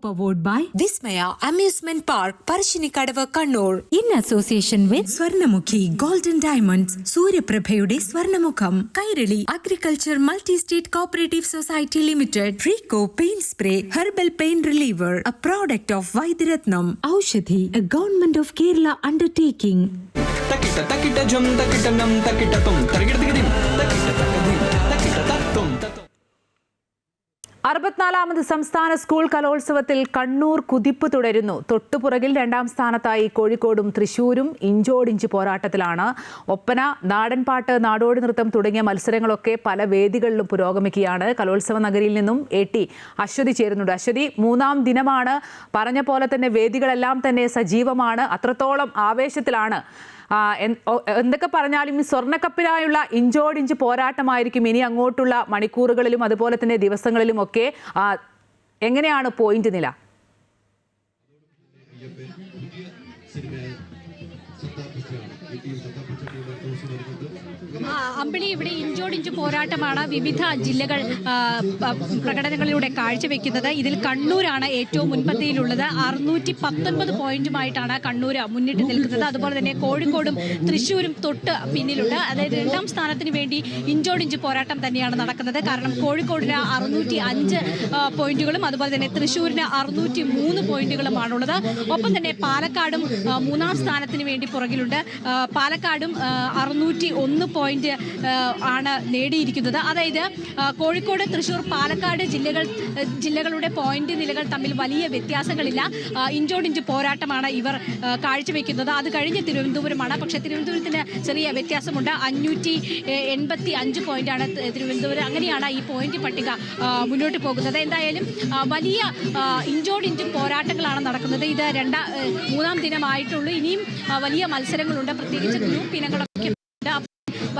Powered by Vismaya Amusement Park, Parashinikadavu, Kannur, in association with Swarnamukhi Golden Diamonds, Suryaprabhayude Swarnamukham, Kairali Agriculture Multi-State Cooperative Society Limited, Frico Pain Spray, Herbal Pain Reliever, a product of Vaidyaratnam, Aushadhi, a Government of Kerala undertaking. Takita takita jum takita nam takita tum tarigirdigidim takita takadim takita tatum tatum. 64ാമത് സംസ്ഥാന സ്കൂൾ കലോത്സവത്തിൽ കണ്ണൂർ കുതിപ്പ് തുടരുന്നു. തൊട്ടുപുറകിൽ 2ാം സ്ഥാനത്തായി കോഴിക്കോടും തൃശൂരും ഇഞ്ചോടിഞ്ച് പോരാട്ടത്തിലാണ്. ഒപ്പന, നാടൻപാട്ട്, നാടോടി നൃത്തം തുടങ്ങിയ മത്സരങ്ങളൊക്കെ പല വേദികളിലും പുരോഗമിക്കുകയാണ്. കലോത്സവ നഗരിയിൽ നിന്നും AT അശ്വതി ചേരുന്നുണ്ട്. അശ്വതി, 3ാം ദിനമാണ്. പറഞ്ഞ പോലെ തന്നെ വേദികളെല്ലാം തന്നെ സജീവമാണ്. അത്രത്തോളം ആവേശത്തിലാണ്. എന്തൊക്കെ പറഞ്ഞാലും ഈ സ്വർണ്ണക്കപ്പിനായുള്ള ഇഞ്ചോടിഞ്ച് പോരാട്ടമായിരിക്കും ഇനി അങ്ങോട്ടുള്ള മണിക്കൂറുകളിലും അതുപോലെ തന്നെ ദിവസങ്ങളിലും ഒക്കെ. എങ്ങനെയാണ് പോയിന്റ് നില? അമ്പിളി, ഇവിടെ ഇഞ്ചോടിഞ്ച് പോരാട്ടമാണ് വിവിധ ജില്ലകൾ പ്രകടനങ്ങളിലൂടെ കാഴ്ചവെക്കുന്നത്. ഇതിൽ കണ്ണൂരാണ് ഏറ്റവും മുൻപന്തിയിലുള്ളത്. 619 പോയിന്റുമായിട്ടാണ് കണ്ണൂർ മുന്നിട്ട് നിൽക്കുന്നത്. അതുപോലെ തന്നെ കോഴിക്കോടും തൃശ്ശൂരും തൊട്ട് പിന്നിലുണ്ട്. അതായത് 2ാം സ്ഥാനത്തിന് വേണ്ടി ഇഞ്ചോടിഞ്ച് പോരാട്ടം തന്നെയാണ് നടക്കുന്നത്. കാരണം കോഴിക്കോടിന് 605 പോയിന്റുകളും അതുപോലെ തന്നെ തൃശ്ശൂരിന് 603 പോയിന്റുകളുമാണുള്ളത്. ഒപ്പം തന്നെ പാലക്കാടും 3ാം സ്ഥാനത്തിന് വേണ്ടി പുറകിലുണ്ട്. പാലക്കാടും 601 പോയിന്റ് ആണ് നേടിയിരിക്കുന്നത്. അതായത് കോഴിക്കോട്, തൃശ്ശൂർ, പാലക്കാട് ജില്ലകളുടെ പോയിന്റ് നിലകൾ തമ്മിൽ വലിയ വ്യത്യാസങ്ങളില്ല. ഇഞ്ചോടിഞ്ച് പോരാട്ടമാണ് ഇവർ കാഴ്ചവെക്കുന്നത്. അത് കഴിഞ്ഞ് തിരുവനന്തപുരമാണ്. പക്ഷേ തിരുവനന്തപുരത്തിന് ചെറിയ വ്യത്യാസമുണ്ട്. 585 പോയിന്റാണ് തിരുവനന്തപുരം. അങ്ങനെയാണ് ഈ പോയിന്റ് പട്ടിക മുന്നോട്ട് പോകുന്നത്. എന്തായാലും വലിയ ഇഞ്ചോടിഞ്ച് പോരാട്ടങ്ങളാണ് നടക്കുന്നത്. ഇത് മൂന്നാം ദിനമായിട്ടുള്ളൂ. ഇനിയും വലിയ മത്സരങ്ങളുണ്ട്. പ്രത്യേകിച്ച് ഗ്രൂപ്പ് ഇനങ്ങളൊക്കെ ഉണ്ട്.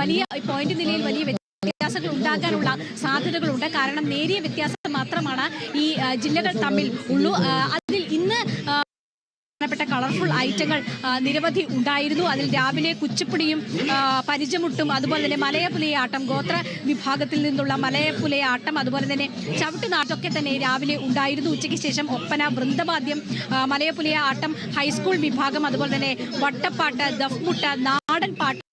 വലിയ പോയിന്റ് നിലയിൽ വലിയ വ്യത്യാസങ്ങൾ ഉണ്ടാകാനുള്ള സാധ്യതകളുണ്ട്. കാരണം നേരിയ വ്യത്യാസം മാത്രമാണ് ഈ ജില്ലകൾ തമ്മിൽ ഉള്ളൂ. അതിൽ ഇന്ന് പ്പെട്ട കളർഫുൾ ഐറ്റങ്ങൾ നിരവധി ഉണ്ടായിരുന്നു. അതിൽ രാവിലെ കുച്ചിപ്പുടിയും പരിചമുട്ടും, അതുപോലെ തന്നെ മലയപ്പുലയാട്ടം, ഗോത്ര വിഭാഗത്തിൽ നിന്നുള്ള മലയപ്പുലയാട്ടം, അതുപോലെ തന്നെ ചവിട്ടുനാട്ടൊക്കെ തന്നെ രാവിലെ ഉണ്ടായിരുന്നു. ഉച്ചയ്ക്ക് ശേഷം ഒപ്പന, വൃന്ദവാദ്യം, മലയപ്പുലയാട്ടം, ഹൈസ്കൂൾ വിഭാഗം, അതുപോലെ തന്നെ വട്ടപ്പാട്ട്, ദഫ്മുട്ട്, നാടൻ പാട്ട്,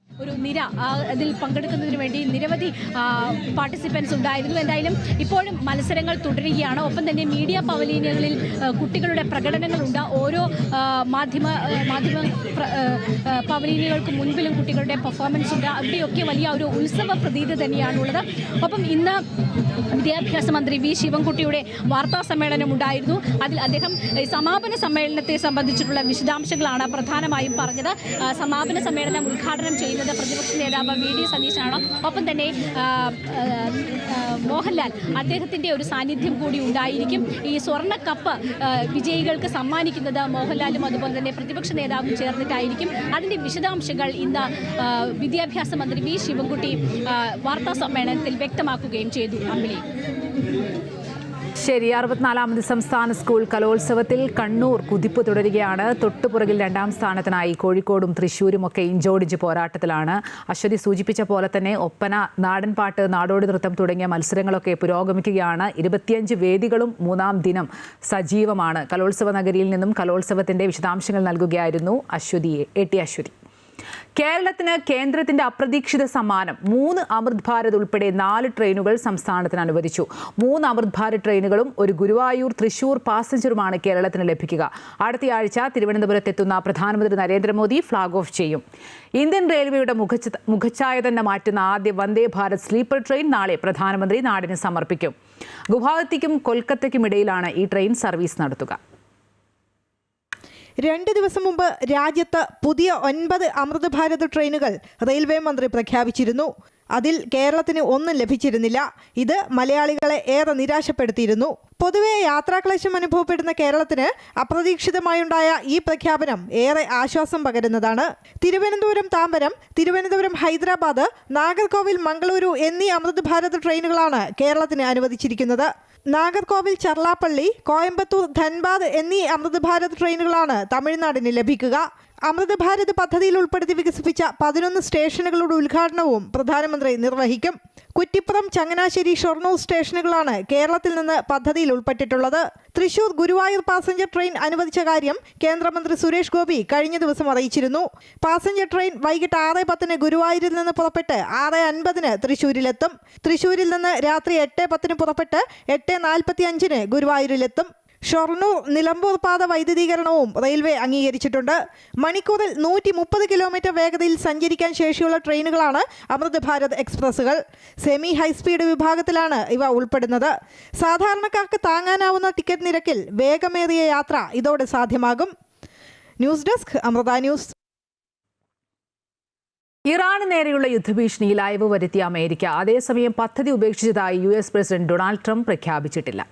ഒരു നിര അതിൽ പങ്കെടുക്കുന്നതിന് വേണ്ടി നിരവധി പാർട്ടിസിപ്പൻസ് ഉണ്ടായിരുന്നു. എന്തായാലും ഇപ്പോഴും മത്സരങ്ങൾ തുടരുകയാണ്. ഒപ്പം തന്നെ മീഡിയ പവലിയനുകളിൽ കുട്ടികളുടെ പ്രകടനങ്ങളുണ്ട്. ഓരോ മാധ്യമ പവലിയനുകൾക്ക് മുൻപിലും കുട്ടികളുടെ പെർഫോമൻസ് ഉണ്ട്. അവിടെയൊക്കെ വലിയ ഒരു ഉത്സവ പ്രതീതി തന്നെയാണുള്ളത്. ഒപ്പം ഇന്ന് വിദ്യാഭ്യാസ മന്ത്രി വി ശിവൻകുട്ടിയുടെ വാർത്താ സമ്മേളനം ഉണ്ടായിരുന്നു. അതിൽ അദ്ദേഹം സമാപന സമ്മേളനത്തെ സംബന്ധിച്ചിട്ടുള്ള വിശദാംശങ്ങളാണ് പ്രധാനമായും പറഞ്ഞത്. സമാപന സമ്മേളനം ഉദ്ഘാടനം ചെയ്യുന്നത് പ്രതിപക്ഷ നേതാവ് വി ഡി സതീശനാണ്. ഒപ്പം തന്നെ മോഹൻലാൽ അദ്ദേഹത്തിൻ്റെ ഒരു സാന്നിധ്യം കൂടി ഉണ്ടായിരിക്കും. ഈ സ്വർണ്ണ കപ്പ് വിജയികൾക്ക് സമ്മാനിക്കുന്നത് മോഹൻലാലും അതുപോലെ തന്നെ പ്രതിപക്ഷ നേതാവും ചേർന്നിട്ടായിരിക്കും. അതിൻ്റെ വിശദാംശങ്ങൾ ഇന്ന് വിദ്യാഭ്യാസ മന്ത്രി വി ശിവൻകുട്ടി വാർത്താ സമ്മേളനത്തിൽ വ്യക്തമാക്കുകയും ചെയ്തു. അമ്പിളി. ശരി. 64ാമത് സംസ്ഥാന സ്കൂൾ കലോത്സവത്തിൽ കണ്ണൂർ കുതിപ്പ് തുടരുകയാണ്. തൊട്ടുപുറകിൽ 2ാം സ്ഥാനത്തിനായി കോഴിക്കോടും തൃശ്ശൂരുമൊക്കെ ഇഞ്ചോടിഞ്ച് പോരാട്ടത്തിലാണ്. അശ്വതി സൂചിപ്പിച്ച പോലെ തന്നെ ഒപ്പന, നാടൻപാട്ട്, നാടോടി നൃത്തം തുടങ്ങിയ മത്സരങ്ങളൊക്കെ പുരോഗമിക്കുകയാണ്. 25 വേദികളും 3ാം ദിനം സജീവമാണ്. കലോത്സവ നഗരിയിൽ നിന്നും കലോത്സവത്തിന്റെ വിശദാംശങ്ങൾ നൽകുകയായിരുന്നു അശ്വതി. കേരളത്തിന് കേന്ദ്രത്തിന്റെ അപ്രതീക്ഷിത സമ്മാനം. 3 അമൃത് ഭാരത് ഉൾപ്പെടെ 4 ട്രെയിനുകൾ സംസ്ഥാനത്തിന് അനുവദിച്ചു. 3 അമൃത് ഭാരത് ട്രെയിനുകളും ഒരു ഗുരുവായൂർ തൃശൂർ പാസഞ്ചറുമാണ് കേരളത്തിന് ലഭിക്കുക. അടുത്തയാഴ്ച തിരുവനന്തപുരത്തെത്തുന്ന പ്രധാനമന്ത്രി നരേന്ദ്രമോദി ഫ്ളാഗ് ഓഫ് ചെയ്യും. ഇന്ത്യൻ റെയിൽവേയുടെ മുഖച്ഛായ തന്നെ മാറ്റുന്ന ആദ്യ വന്ദേ ഭാരത് സ്ലീപ്പർ ട്രെയിൻ നാളെ പ്രധാനമന്ത്രി നാടിന് സമർപ്പിക്കും. ഗുവാഹത്തിക്കും കൊൽക്കത്തയ്ക്കും ഇടയിലാണ് ഈ ട്രെയിൻ സർവീസ് നടത്തുക. 2 ദിവസം മുമ്പ് രാജ്യത്ത് പുതിയ 9 അമൃത് ഭാരത് ട്രെയിനുകൾ റെയിൽവേ മന്ത്രി പ്രഖ്യാപിച്ചിരുന്നു. അതിൽ കേരളത്തിന് ഒന്നും ലഭിച്ചിരുന്നില്ല. ഇത് മലയാളികളെ ഏറെ നിരാശപ്പെടുത്തിയിരുന്നു. പൊതുവെ യാത്രാക്ലേശം അനുഭവപ്പെടുന്ന കേരളത്തിന് അപ്രതീക്ഷിതമായുണ്ടായ ഈ പ്രഖ്യാപനം ഏറെ ആശ്വാസം പകരുന്നതാണ്. തിരുവനന്തപുരം താമ്പരം, തിരുവനന്തപുരം ഹൈദരാബാദ്, നാഗർകോവിൽ മംഗളൂരു എന്നീ അമൃത് ഭാരത് ട്രെയിനുകളാണ് കേരളത്തിന് അനുവദിച്ചിരിക്കുന്നത്. നാഗർകോവിൽ ചർലാപ്പള്ളി, കോയമ്പത്തൂർ, ധൻബാദ് എന്നീ അമൃത് ഭാരത് ട്രെയിനുകളാണ് തമിഴ്നാടിന് ലഭിക്കുക. അമൃത് ഭാരത് പദ്ധതിയിൽ ഉൾപ്പെടുത്തി വികസിപ്പിച്ച 11 സ്റ്റേഷനുകളുടെ ഉദ്ഘാടനവും പ്രധാനമന്ത്രി നിർവഹിക്കും. കുറ്റിപ്പുറം, ചങ്ങനാശ്ശേരി, ഷൊർണൂർ സ്റ്റേഷനുകളാണ് കേരളത്തിൽ നിന്ന് പദ്ധതിയിൽ ഉൾപ്പെട്ടിട്ടുള്ളത്. തൃശൂർ ഗുരുവായൂർ പാസഞ്ചർ ട്രെയിൻ അനുവദിച്ച കാര്യം കേന്ദ്രമന്ത്രി സുരേഷ് ഗോപി കഴിഞ്ഞ ദിവസം അറിയിച്ചിരുന്നു. പാസഞ്ചർ ട്രെയിൻ വൈകിട്ട് 6:10 ഗുരുവായൂരിൽ നിന്ന് പുറപ്പെട്ട് 6:50 തൃശൂരിലെത്തും. തൃശൂരിൽ നിന്ന് രാത്രി 8:10 പുറപ്പെട്ട് 8:45 ഗുരുവായൂരിലെത്തും. ഷൊർണൂർ നിലമ്പൂർ പാത വൈദ്യുതീകരണവും റെയിൽവേ അംഗീകരിച്ചിട്ടുണ്ട്. മണിക്കൂറിൽ 130 കിലോമീറ്റർ വേഗതയിൽ സഞ്ചരിക്കാൻ ശേഷിയുള്ള ട്രെയിനുകളാണ് അമൃത് ഭാരത് എക്സ്പ്രസുകൾ. സെമി ഹൈസ്പീഡ് വിഭാഗത്തിലാണ് ഇവ ഉൾപ്പെടുന്നത്. സാധാരണക്കാർക്ക് താങ്ങാനാവുന്ന ടിക്കറ്റ് നിരക്കിൽ വേഗമേറിയ യാത്ര ഇതോടെ സാധ്യമാകും. News desk Amrita news. ഇറാന് നേരെയുള്ള യുദ്ധഭീഷണിയിൽ അയവ് വരുത്തിയ അമേരിക്ക അതേസമയം പദ്ധതി ഉപേക്ഷിച്ചതായി US പ്രസിഡന്റ് ഡൊണാൾഡ് ട്രംപ് പ്രഖ്യാപിച്ചിട്ടില്ല.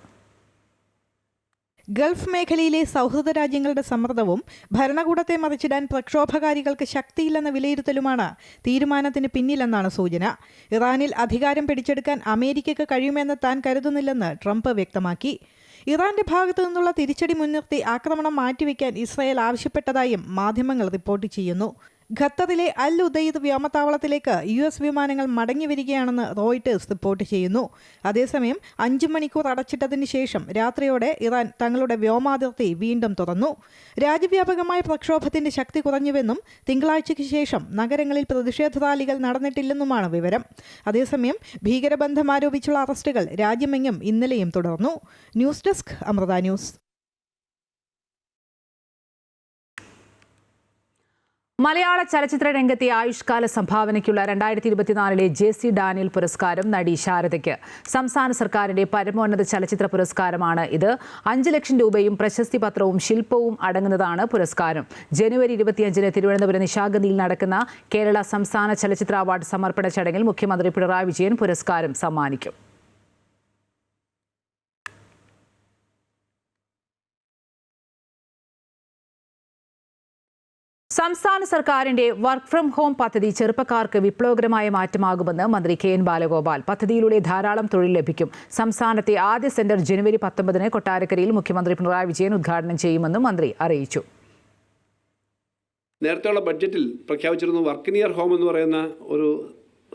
ഗൾഫ് മേഖലയിലെ സൗഹൃദ രാജ്യങ്ങളുടെ സമ്മർദ്ദവും ഭരണകൂടത്തെ മറിച്ചിടാൻ പ്രക്ഷോഭകാരികൾക്ക് ശക്തിയില്ലെന്ന വിലയിരുത്തലുമാണ് തീരുമാനത്തിന് പിന്നിലെന്നാണ് സൂചന. ഇറാനിൽ അധികാരം പിടിച്ചെടുക്കാൻ അമേരിക്കയ്ക്ക് കഴിയുമെന്ന് താൻ കരുതുന്നില്ലെന്ന് ട്രംപ് വ്യക്തമാക്കി. ഇറാന്റെ ഭാഗത്തു നിന്നുള്ള തിരിച്ചടി മുൻനിർത്തി ആക്രമണം മാറ്റിവെക്കാൻ ഇസ്രായേൽ ആവശ്യപ്പെട്ടതായും മാധ്യമങ്ങൾ റിപ്പോർട്ട് ചെയ്യുന്നു. ഖത്തറിലെ അൽ ഉദയ്ദ് വ്യോമത്താവളത്തിലേക്ക് US വിമാനങ്ങൾ മടങ്ങി വരികയാണെന്ന് റോയിട്ടേഴ്സ് റിപ്പോർട്ട് ചെയ്യുന്നു. അതേസമയം 5 മണിക്കൂർ അടച്ചിട്ടതിന് ശേഷം രാത്രിയോടെ ഇറാൻ തങ്ങളുടെ വ്യോമാതിർത്തി വീണ്ടും തുറന്നു. രാജ്യവ്യാപകമായ പ്രക്ഷോഭത്തിന്റെ ശക്തി കുറഞ്ഞുവെന്നും തിങ്കളാഴ്ചയ്ക്ക് ശേഷം നഗരങ്ങളിൽ പ്രതിഷേധ റാലികൾ നടന്നിട്ടില്ലെന്നുമാണ് വിവരം. അതേസമയം ഭീകരബന്ധം ആരോപിച്ചുള്ള അറസ്റ്റുകൾ രാജ്യമെങ്ങും ഇന്നലെയും തുടർന്നു. News desk Amrita news. മലയാള ചലച്ചിത്ര രംഗത്തെ ആയുഷ്കാല സംഭാവനയ്ക്കുള്ള 2024 JC ഡാനിയൽ പുരസ്കാരം നടി ശാരദയ്ക്ക്. സംസ്ഥാന സർക്കാരിന്റെ പരമോന്നത ചലച്ചിത്ര പുരസ്കാരമാണ് ഇത്. 5 ലക്ഷം രൂപയും പ്രശസ്തി പത്രവും ശില്പവും അടങ്ങുന്നതാണ് പുരസ്കാരം. ജനുവരി 25-ന് തിരുവനന്തപുരം നിശാഗന്ധിയിൽ നടക്കുന്ന കേരള സംസ്ഥാന ചലച്ചിത്ര അവാർഡ് സമർപ്പണ ചടങ്ങിൽ മുഖ്യമന്ത്രി പിണറായി വിജയൻ പുരസ്കാരം സമ്മാനിക്കും. സംസ്ഥാന സർക്കാരിന്റെ വർക്ക് ഫ്രം ഹോം പദ്ധതി ചെറുപ്പക്കാർക്ക് വിപ്ലവകരമായ മാറ്റമാകുമെന്ന് മന്ത്രി KN ബാലഗോപാൽ. പദ്ധതിയിലൂടെ ധാരാളം തൊഴിൽ ലഭിക്കും. സംസ്ഥാനത്തെ ആദ്യ സെന്റർ ജനുവരി 19-ന് കൊട്ടാരക്കരയിൽ മുഖ്യമന്ത്രി പിണറായി വിജയൻ ഉദ്ഘാടനം ചെയ്യുമെന്നും മന്ത്രി അറിയിച്ചു. നേരത്തെയുള്ള ബഡ്ജറ്റിൽ പ്രഖ്യാപിച്ചിരുന്നു വർക്ക് നിയർ ഹോം എന്ന് പറയുന്ന ഒരു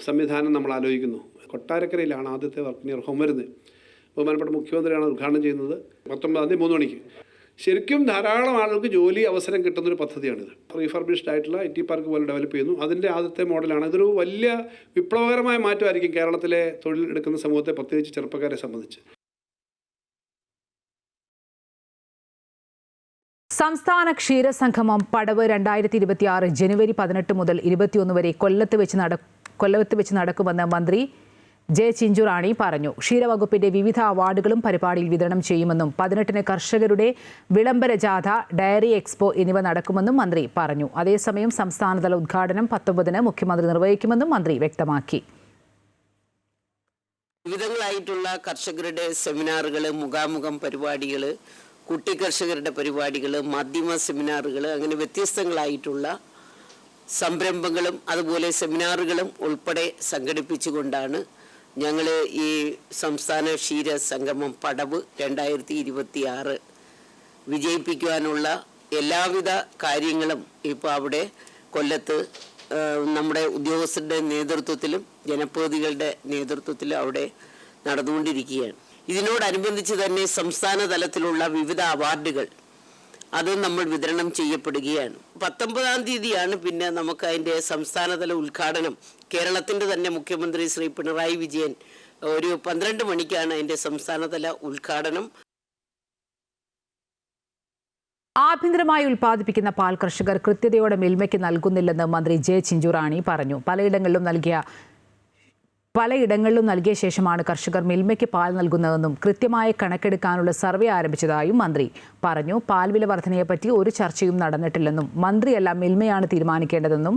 സംവിധാനം നമ്മൾ ആലോചിക്കുന്നു. കൊട്ടാരക്കരയിലാണ് ആദ്യത്തെ വർക്ക് നിയർ ഹോം വരുന്നത്. ബഹുമാനപ്പെട്ട മുഖ്യമന്ത്രിയാണ് ഉദ്ഘാടനം ചെയ്യുന്നത് 19-ാം തീയതി 3 മണിക്ക്. ശരിക്കും ധാരാളം ആളുകൾക്ക് ജോലി അവസരം കിട്ടുന്നൊരു പദ്ധതിയാണിത്. റീഫർബിഷ്ഡ് ആയിട്ടുള്ള IT പാർക്ക് പോലെ ഡെവലപ്പ് ചെയ്യുന്നു. അതിൻ്റെ ആദ്യത്തെ മോഡലാണ്. ഇതൊരു വലിയ വിപ്ലവകരമായ മാറ്റമായിരിക്കും കേരളത്തിലെ തൊഴിൽ എടുക്കുന്ന സമൂഹത്തെ, പ്രത്യേകിച്ച് ചെറുപ്പക്കാരെ സംബന്ധിച്ച്. സംസ്ഥാന ക്ഷീരസംഗമം പടവ് 2026 ജനുവരി 18 മുതൽ 21 വരെ കൊല്ലത്ത് വെച്ച് നടക്കുമെന്ന് മന്ത്രി J. ചിഞ്ചുറാണി പറഞ്ഞു. ക്ഷീരവകുപ്പിന്റെ വിവിധ അവാർഡുകളും പരിപാടിയിൽ വിതരണം ചെയ്യുമെന്നും 18-ന് കർഷകരുടെ വിളംബര ജാഥ, ഡയറി എക്സ്പോ എന്നിവ നടക്കുമെന്നും മന്ത്രി പറഞ്ഞു. അതേസമയം സംസ്ഥാനതല ഉദ്ഘാടനം 19-ന് മുഖ്യമന്ത്രി നിർവഹിക്കുമെന്നും മന്ത്രി വ്യക്തമാക്കി. വിവിധങ്ങളായിട്ടുള്ള കർഷകരുടെ സെമിനാറുകൾ, മുഖാമുഖം പരിപാടികൾ, കുട്ടി കർഷകരുടെ പരിപാടികൾ, മാധ്യമ സെമിനാറുകൾ, അങ്ങനെ വ്യത്യസ്തങ്ങളായിട്ടുള്ള സംരംഭങ്ങളും അതുപോലെ സെമിനാറുകളും ഉൾപ്പെടെ സംഘടിപ്പിച്ചുകൊണ്ടാണ് ഞങ്ങൾ ഈ സംസ്ഥാന ക്ഷീര സംഗമം പടവ് 2026 വിജയിപ്പിക്കുവാനുള്ള എല്ലാവിധ കാര്യങ്ങളും ഇപ്പോൾ അവിടെ കൊല്ലത്ത് നമ്മുടെ ഉദ്യോഗസ്ഥരുടെ നേതൃത്വത്തിലും ജനപ്രതിനിധികളുടെ നേതൃത്വത്തിലും അവിടെ നടന്നുകൊണ്ടിരിക്കുകയാണ്. ഇതിനോടനുബന്ധിച്ച് തന്നെ സംസ്ഥാന തലത്തിലുള്ള വിവിധ അവാർഡുകൾ അത് നമ്മൾ വിതരണം ചെയ്യപ്പെടുകയാണ്. 19-ാം തീയതിയാണ് പിന്നെ നമുക്ക് അതിൻ്റെ സംസ്ഥാനതല ഉദ്ഘാടനം. കേരളത്തിൻ്റെ തന്നെ മുഖ്യമന്ത്രി ശ്രീ പിണറായി വിജയൻ ഒരു 12 മണിക്കാണ് അതിൻ്റെ സംസ്ഥാനതല ഉദ്ഘാടനം. ആഭ്യന്തരമായി ഉൽപ്പാദിപ്പിക്കുന്ന പാൽ കർഷകർ കൃത്യതയോടെ മിൽമയ്ക്ക് നൽകുന്നില്ലെന്ന് മന്ത്രി J. ചിഞ്ചുറാണി പറഞ്ഞു. പലയിടങ്ങളിലും നൽകിയ ശേഷമാണ് കർഷകർ മിൽമയ്ക്ക് പാൽ നൽകുന്നതെന്നും കൃത്യമായ കണക്കെടുക്കാനുള്ള സർവേ ആരംഭിച്ചതായും മന്ത്രി പറഞ്ഞു. പാൽ വില വർധനയെപ്പറ്റി ഒരു ചർച്ചയും നടന്നിട്ടില്ലെന്നും മന്ത്രിയല്ല മിൽമയാണ് തീരുമാനിക്കേണ്ടതെന്നും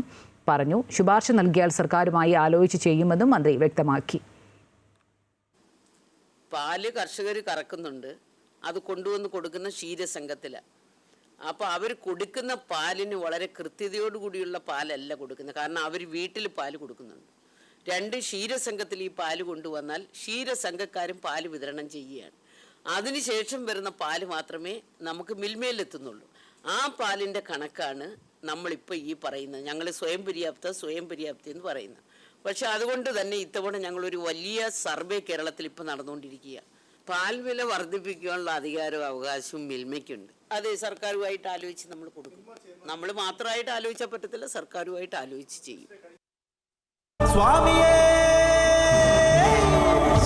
പറഞ്ഞു. ശുപാർശ നൽകിയാൽ സർക്കാരുമായി ആലോചിച്ച് ചെയ്യുമെന്നും മന്ത്രി വ്യക്തമാക്കി. പാല് കർഷകർ കറക്കുന്നുണ്ട്, അത് കൊണ്ടുവന്ന് കൊടുക്കുന്ന ക്ഷീരസംഘത്തിലാണ്. അപ്പോൾ അവർ കൊടുക്കുന്ന പാലിന് വളരെ കൃത്യതയോടുകൂടിയുള്ള പാലല്ല കൊടുക്കുന്നത്. കാരണം അവർ വീട്ടിൽ പാല് കൊടുക്കുന്നുണ്ട്. 2 ക്ഷീരസംഘത്തിൽ ഈ പാല് കൊണ്ടുവന്നാൽ ക്ഷീരസംഘക്കാരും പാല് വിതരണം ചെയ്യുകയാണ്. അതിനുശേഷം വരുന്ന പാല് മാത്രമേ നമുക്ക് മിൽമയിലെത്തുന്നുള്ളൂ. ആ പാലിൻ്റെ കണക്കാണ് നമ്മളിപ്പോൾ ഈ പറയുന്നത്. ഞങ്ങൾ സ്വയം പര്യാപ്തി എന്ന് പറയുന്നത്. പക്ഷെ അതുകൊണ്ട് തന്നെ ഇത്തവണ ഞങ്ങളൊരു വലിയ സർവേ കേരളത്തിൽ ഇപ്പോൾ നടന്നുകൊണ്ടിരിക്കുക. പാൽ വില വർദ്ധിപ്പിക്കാനുള്ള അധികാരവും അവകാശവും മിൽമയ്ക്കുണ്ട്. അതെ, സർക്കാരുമായിട്ട് ആലോചിച്ച് നമ്മൾ കൊടുക്കും. നമ്മൾ മാത്രമായിട്ട് ആലോചിച്ചാൽ പറ്റത്തില്ല, സർക്കാരുമായിട്ട് ആലോചിച്ച് ചെയ്യും. സ്വാമിയേ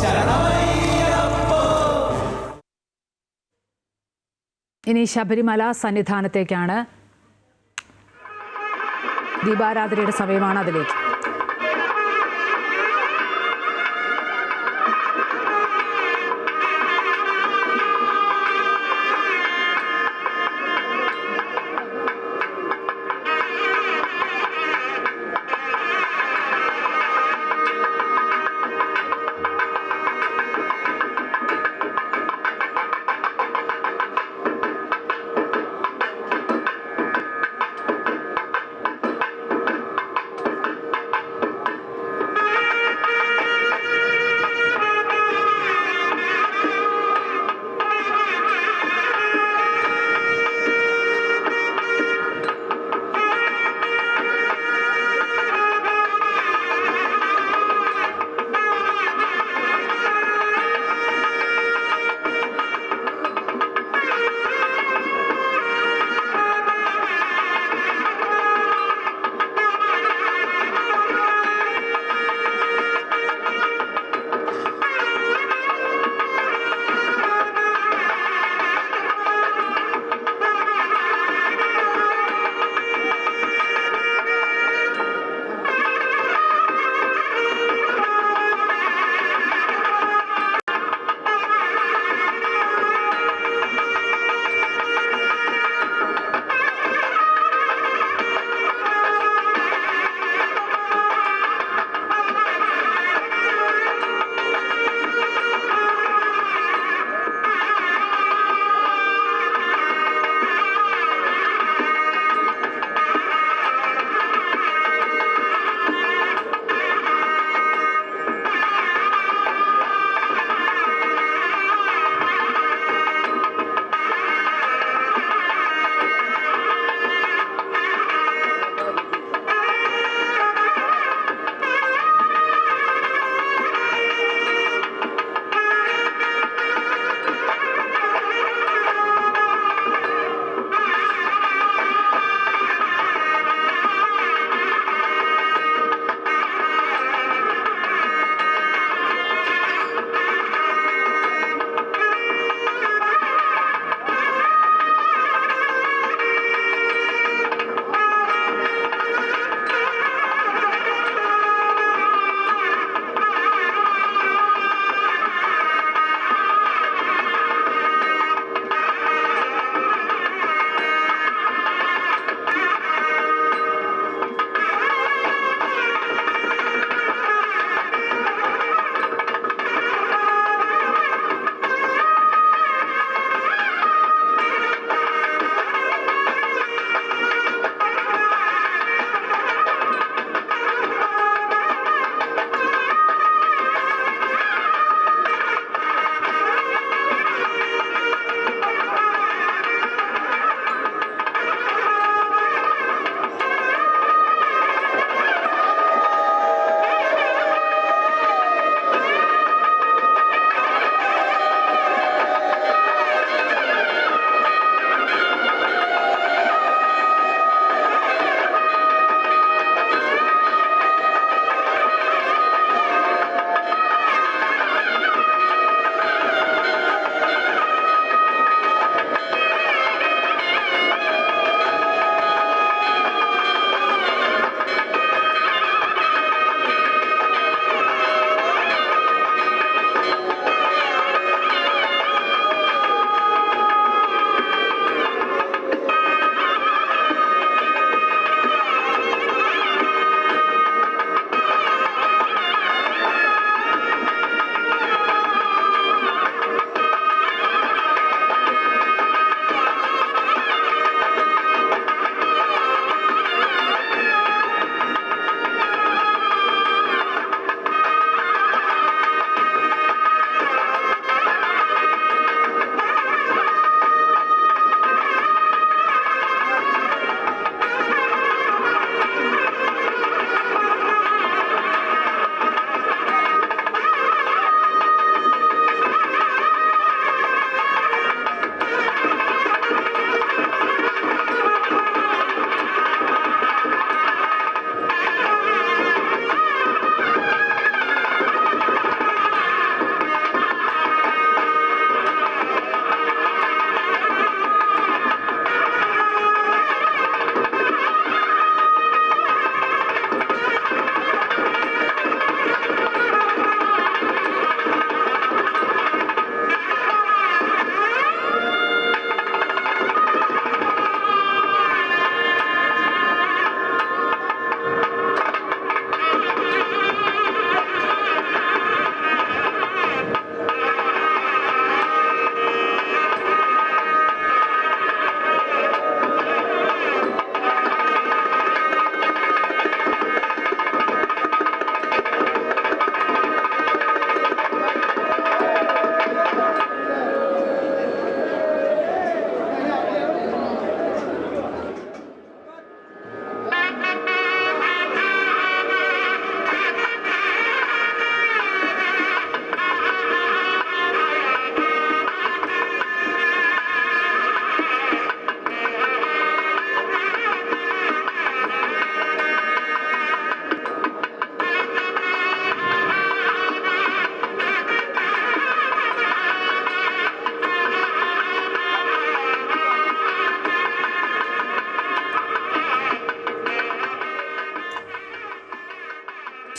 ശരണമയ്യപ്പോ. ഇനി ശബരിമല സന്നിധാനത്തേക്കാണ്. ദീപാരാധനയുടെ സമയമാണ്, അതിലേക്ക്.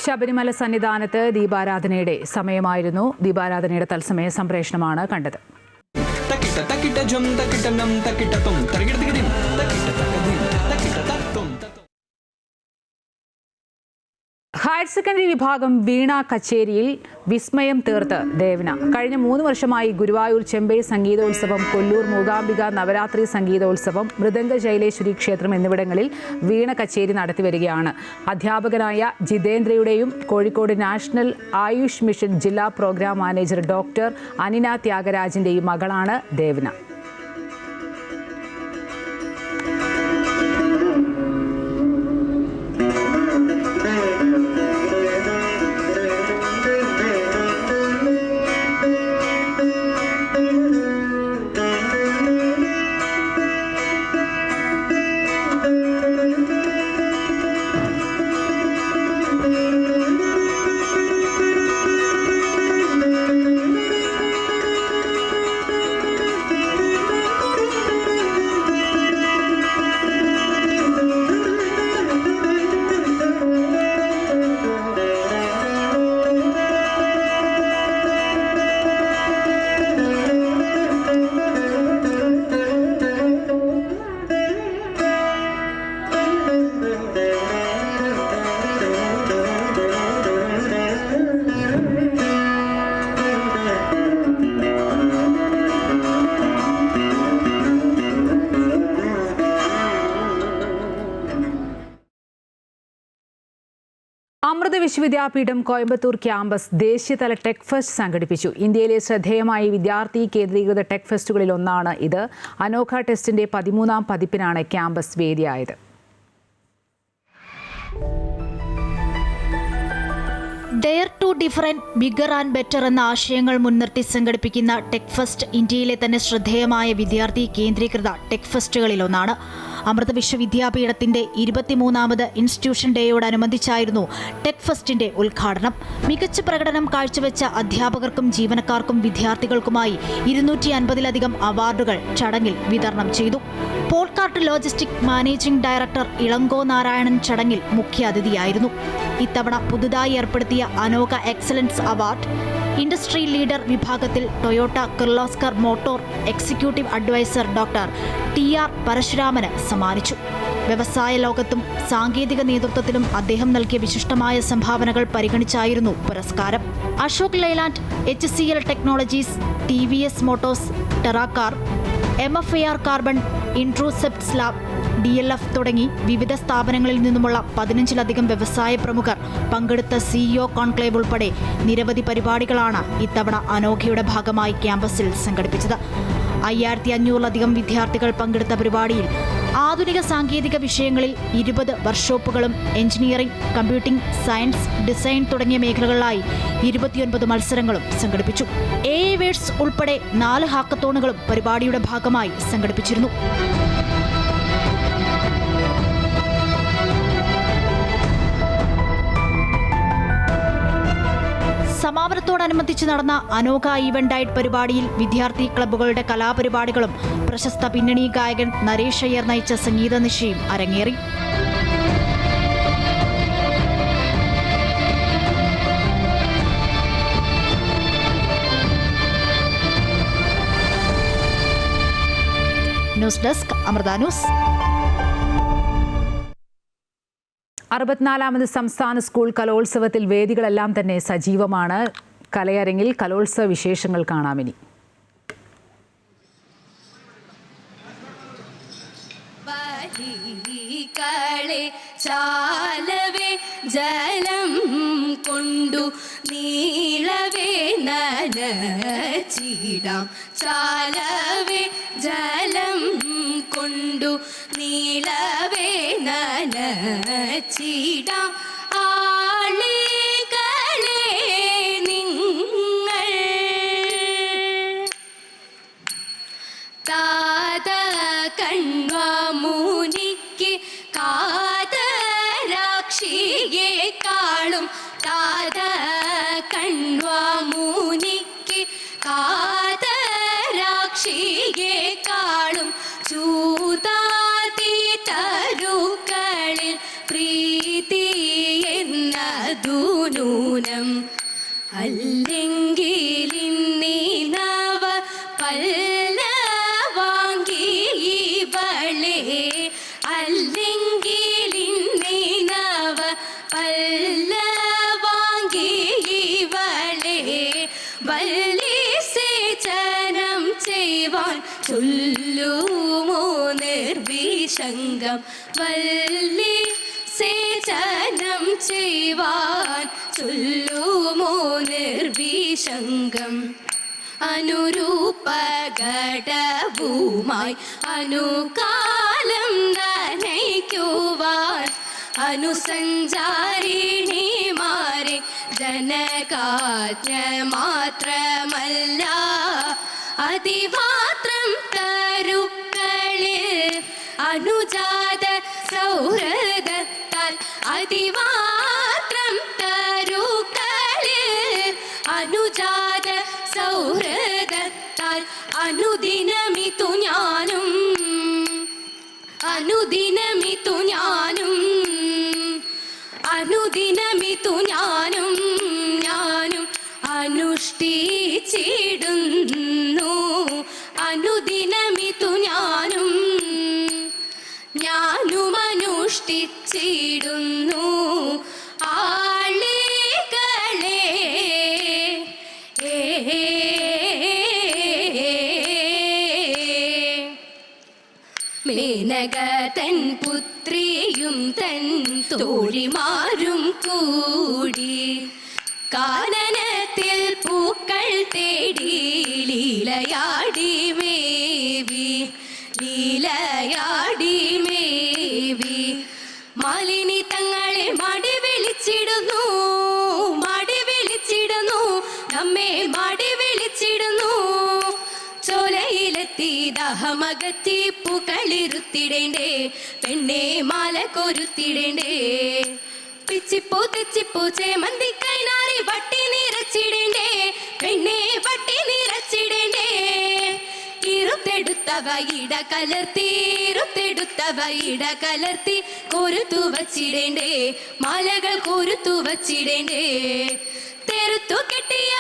ശബരിമല സന്നിധാനത്ത് ദീപാരാധനയുടെ സമയമായിരുന്നു. ദീപാരാധനയുടെ തത്സമയ സംപ്രേഷണമാണ് കണ്ടത്. തക്കിട്ട തക്കിട്ട ജം തക്കിട്ട നം തക്കിട്ട തും തരകിടതികിടിം തക്കിട്ട തക്കദിം തക്കിട്ട തത്തും തത്തും. ഹയർ സെക്കൻഡറി വിഭാഗം വീണ കച്ചേരിയിൽ വിസ്മയം തീർത്ത് ദേവന. കഴിഞ്ഞ 3 വർഷമായി ഗുരുവായൂർ ചെമ്പൈ സംഗീതോത്സവം, കൊല്ലൂർ മൂകാംബിക നവരാത്രി സംഗീതോത്സവം, മൃദംഗ ശൈലേശ്വരി ക്ഷേത്രം എന്നിവിടങ്ങളിൽ വീണ കച്ചേരി നടത്തിവരികയാണ്. അധ്യാപകനായ ജിതേന്ദ്രയുടെയും കോഴിക്കോട് നാഷണൽ ആയുഷ് മിഷൻ ജില്ലാ പ്രോഗ്രാം മാനേജർ ഡോക്ടർ അനിന ത്യാഗരാജിന്റെയും മകളാണ് ദേവന. അമൃത വിശ്വവിദ്യാപീഠം കോയമ്പത്തൂർ ക്യാമ്പസ് ദേശീയതല ടെക് ഫെസ്റ്റ് സംഘടിപ്പിച്ചു. ഇന്ത്യയിലെ ശ്രദ്ധേയമായ വിദ്യാർത്ഥി കേന്ദ്രീകൃത ടെക് ഫെസ്റ്റുകളിൽ ഒന്നാണ് ഇത്. അനോഖ ടെസ്റ്റിന്റെ 13ാം പതിപ്പിനാണ് ക്യാമ്പസ് വേദിയായത്. Dare to different, bigger and better എന്ന ആശയങ്ങൾ മുൻനിർത്തി സംഘടിപ്പിക്കുന്ന ടെക് ഫെസ്റ്റ് ഇന്ത്യയിലെ തന്നെ ശ്രദ്ധേയമായ വിദ്യാർത്ഥി കേന്ദ്രീകൃത ടെക് ഫെസ്റ്റുകളിലൊന്നാണ്. അമൃത വിശ്വവിദ്യാപീഠത്തിന്റെ 23ാമത് ഇൻസ്റ്റിറ്റ്യൂഷൻ ഡേയോടനുബന്ധിച്ചായിരുന്നു ടെക് ഫെസ്റ്റിന്റെ ഉദ്ഘാടനം. മികച്ച പ്രകടനം കാഴ്ചവെച്ച അധ്യാപകർക്കും ജീവനക്കാർക്കും വിദ്യാർത്ഥികൾക്കുമായി 250-ലധികം അവാർഡുകൾ ചടങ്ങിൽ വിതരണം ചെയ്തു. പോൾകാർട്ട് logistic managing director Elango Narayanan ചടങ്ങിൽ മുഖ്യാതിഥിയായിരുന്നു. ഇത്തവണ പുതുതായി ഏർപ്പെടുത്തിയ Anokha excellence award industry leader വിഭാഗത്തിൽ Toyota Kirloskar motor executive adviser doctor TR പരശുരാമന് സമ്മാനിച്ചു. വ്യവസായ ലോകത്തും സാങ്കേതിക നേതൃത്വത്തിലും അദ്ദേഹം നൽകിയ വിശിഷ്ടമായ സംഭാവനകൾ പരിഗണിച്ചായിരുന്നു പുരസ്കാരം. Ashok Leyland, HCL technologies, TVS motors, ടെറാക്കാർ, MFAR കാർബൺ, ഇൻട്രൂസെപ്റ്റ്സ് ലാബ്, DLF തുടങ്ങി വിവിധ സ്ഥാപനങ്ങളിൽ നിന്നുമുള്ള 15-ലധികം വ്യവസായ പ്രമുഖർ പങ്കെടുത്ത CEO കോൺക്ലേവ് ഉൾപ്പെടെ നിരവധി പരിപാടികളാണ് ഇത്തവണ അനോഖയുടെ ഭാഗമായി ക്യാമ്പസിൽ സംഘടിപ്പിച്ചത്. 5500-ലധികം വിദ്യാർത്ഥികൾ പങ്കെടുത്ത പരിപാടിയിൽ ആധുനിക സാങ്കേതിക വിഷയങ്ങളിൽ 20 വർക്ക്ഷോപ്പുകളും എഞ്ചിനീയറിംഗ്, കമ്പ്യൂട്ടിംഗ്, സയൻസ്, ഡിസൈൻ തുടങ്ങിയ മേഖലകളിലായി 29 മത്സരങ്ങളും സംഘടിപ്പിച്ചു. AI വേഴ്സ് ഉൾപ്പെടെ 4 ഹാക്കത്തോണുകളും പരിപാടിയുടെ ഭാഗമായി സംഘടിപ്പിച്ചിരുന്നു. സമാപനത്തോടനുബന്ധിച്ച് നടന്ന അനോഖ ഈവന്റ് ഡയറ്റ് പരിപാടിയിൽ വിദ്യാർത്ഥി ക്ലബ്ബുകളുടെ കലാപരിപാടികളും പ്രശസ്ത പിന്നണി ഗായകൻ നരേഷ് അയ്യർ നയിച്ച സംഗീത നിശയും അരങ്ങേറി. News desk, Amrita news. 64ാമത് സംസ്ഥാന സ്കൂൾ കലോത്സവത്തിൽ വേദികളെല്ലാം തന്നെ സജീവമാണ്. കലയരങ്ങിൽ കലോത്സവ വിശേഷങ്ങൾ കാണാമിനി. ചാലവേ ജലം കൊണ്ടു നീളവേ നനച്ചിടാം, ചാലവേ ജലം കൊണ്ടു നീളവേ നനച്ചിടാം, ആളുകളെ നിങ്ങൾ താത കണ്വാമുനിക്ക് കാതരാക്ഷിയേക്കാളും, താത കണ്വാമുനിക്ക് കാതരാക്ഷിയേക്കാളും ചൂതാതി തരുക്കളിൽ പ്രീതി എന്നതു അല്ലെങ്കിൽ ഇന്നീ നവ പല്ലവാങ്കി ഇവളെ അല്ലെങ്കിൽ ഇന്നീ നവ പല്ലവാങ്കി ഇവളെ വല്ലി സേചനം ചെയ്യുവാൻ ചൊല്ലുമോ നിർവിശങ്കം വല്ലി സേചനം ചെയ്യുവാൻ ചൊല്ലുമോ നിർവിശങ്കം അനുരൂപഘടവുമായി അനുകാലം നനയ്ക്കുവാൻ അനുസഞ്ചാരിണിമാരെ ജനകാജ്ഞ മാത്രമല്ല അതിമാത്രം തരുക്കളിൽ അനുജാത സൗഹൃദത്താൽ അതിമാത്രം തരുക്കളിൽ അനുജാത സൗഹൃദത്താൽ അനുദിനമിതു ഞാനും അനുദിനമിതു ഞാനും അനുദിനമിതു ഞാനും ഞാനും അനുഷ്ഠിച്ചിടുന്നു അനുദിനമിതു ഞാനും ഞാനും അനുഷ്ഠിച്ചിടുന്നു ആളുകളെ മേനക തൻ പുത്രിയും തൻ തോഴിമാരും കൂടി കാനനത്തിൽ പൂക്കൾ തേടി ലീലയാടി മേവി ലീലയാടി മേവി മാലിനി തങ്ങളെ മടി വിളിച്ചിടുന്നു നമ്മെ മടി വിളിച്ചിടുന്നു ചോലയിലെത്തി ദഹമകത്തി പൂക്കളിരുത്തിടേണ്ടേ പെണ്ണെ മാല കൊരുത്തിടേണ്ടേ പിച്ചിപ്പൂ തെച്ചിപ്പൂ ചേമന്തി കൈനാറി വട്ടി നിറച്ചിടേണ്ടേ പെണ്ണെ വട്ടി നിറച്ചിടേണ്ടേ ഇരുത്തെടുത്തവ ഇട കലർത്തി കൊരുത്തു വച്ചിടേണ്ടേ മാലകൾ കൊരുത്തു വച്ചിടേണ്ടേ തെരുത്തു കെട്ടിയ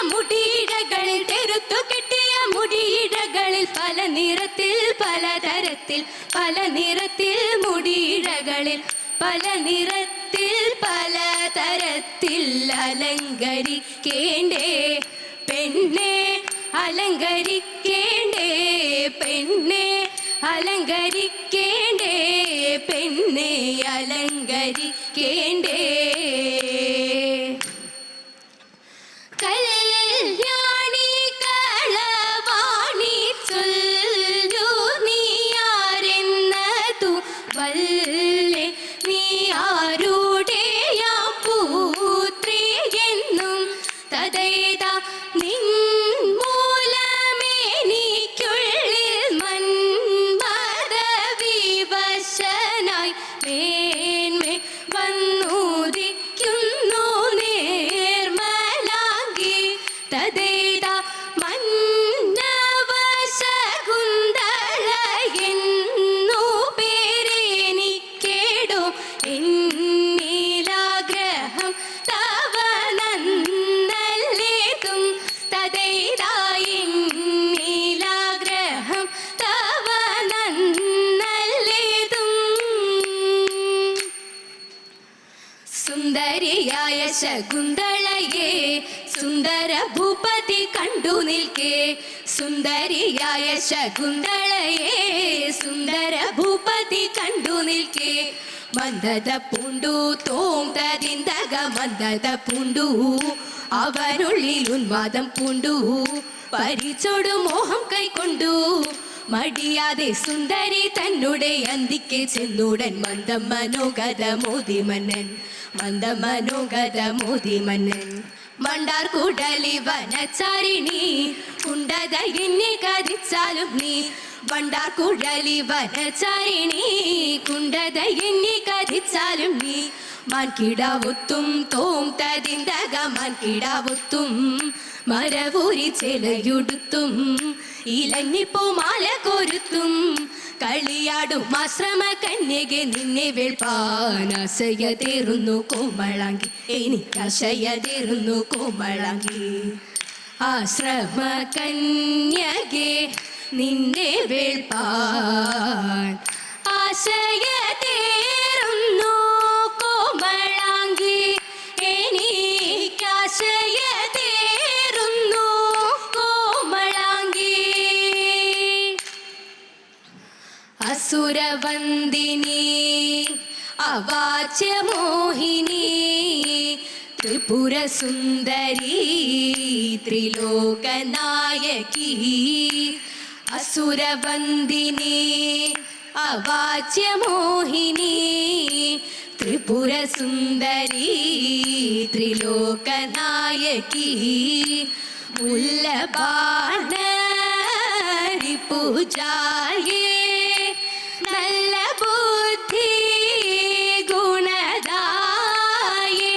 മുടിയിഴകളിൽ പല നിറത്തിൽ പലതരത്തിൽ പല നിറത്തിൽ മുടിയിഴകളിൽ പല നിറത്തിൽ പലതരത്തിൽ അലങ്കരിക്കേണ്ടേ പെണ്ണെ അലങ്കരിക്കേണ്ടേ പെണ്ണെ അലങ്കരിക്കേണ്ടേ പെണ്ണെ അലങ്കരിക്കേണ്ടേ കല്യാണി കളവാണി ചൊല്ലു നീയാരെന്നതു വല്ലേ നീ ആരുടെയാ പുത്രി എന്നും തതേതാ നിൻ മൂലമെനിക്കുള്ളിൽ മന്മഥ വിവശനായി മേന്മേ വന്നുദിക്കുന്നു നേർമലാങ്കി തതേതാ മന്നവശകുന്തള എന്നു പേരെനിക്കേടോ എന്നിലാഗ്രഹം തവ നന്നല്ലേതും തതേതാ എന്നിലാഗ്രഹം തവ നന്നല്ലേതും സുന്ദരിയായ ശകുന്തളയെ സുന്ദര ഭൂപതി കണ്ടു നിൽക്കേ സുന്ദരിയായ ശകുന്തളയെ സുന്ദര ഭൂപതി കണ്ടു നിൽക്കേ മന്ദത പൂണ്ടു തോന്തതിന്തക മന്ദത പൂണ്ടു അവനുള്ളിൽ ഉന്മാദം പൂണ്ടു പരിച്ചോടു മോഹം കൈക്കൊണ്ടു മടിയാതെ സുന്ദരി തന്നുടെ അന്തിക്ക് ചെന്നുടൻ മന്ദം മനോഗത മോദി മന്നൻ മണ്ടാർ കൂടലി വനചാരിണി കുണ്ടത എന്നെ കതിച്ചാലും നീ വണ്ടാർ കുഴലി വനചാരിണി കുണ്ടത എന്നെ കതിച്ചാലും നീ മാൻകിടാവുത്തും തോം തതിന്തക മാൻകിടാവുത്തും മരവൂരി ചെലയുടുത്തും ഇലഞ്ഞിപ്പോ മാല കൊരുത്തും കളിയാടും ആശ്രമ കന്യകെ നിന്നെ വേൾപ്പാനാശയതേറുന്നു കോമളാങ്കി എനിക്കാശയതേറുന്നു കോമളാങ്കി ആശ്രമ കന്യകെ നിന്നെ വേൾപ്പാൻ ആശയതേറുന്നു കോമളാങ്കി എനിക്കാശയതേറുന്നു കോമളാങ്കി അസുരവന്ദിനി അവാച്യമോഹിനി ത്രിപുരസുന്ദരി ത്രിലോകനായകി അസുരവന്ദിനി അവാച്യമോഹിനി ത്രിപുരസുന്ദരി ത്രിലോകനായകി മുല്ലബാണരി പൂജായേ നല്ല ബുദ്ധി ഗുണദായേ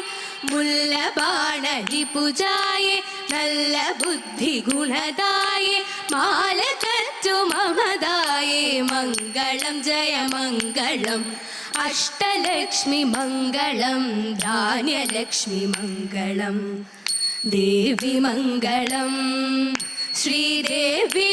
മുല്ലബാണരി പൂജായേ നല്ല ബുദ്ധി ഗുണദായേ മാലകറ്റു മമദായേ മംഗളം ജയമംഗളം അഷ്ടലക്ഷ്മി മംഗളം ധാന്യലക്ഷ്മി മംഗളം ദേവി മംഗളം ശ്രീദേവി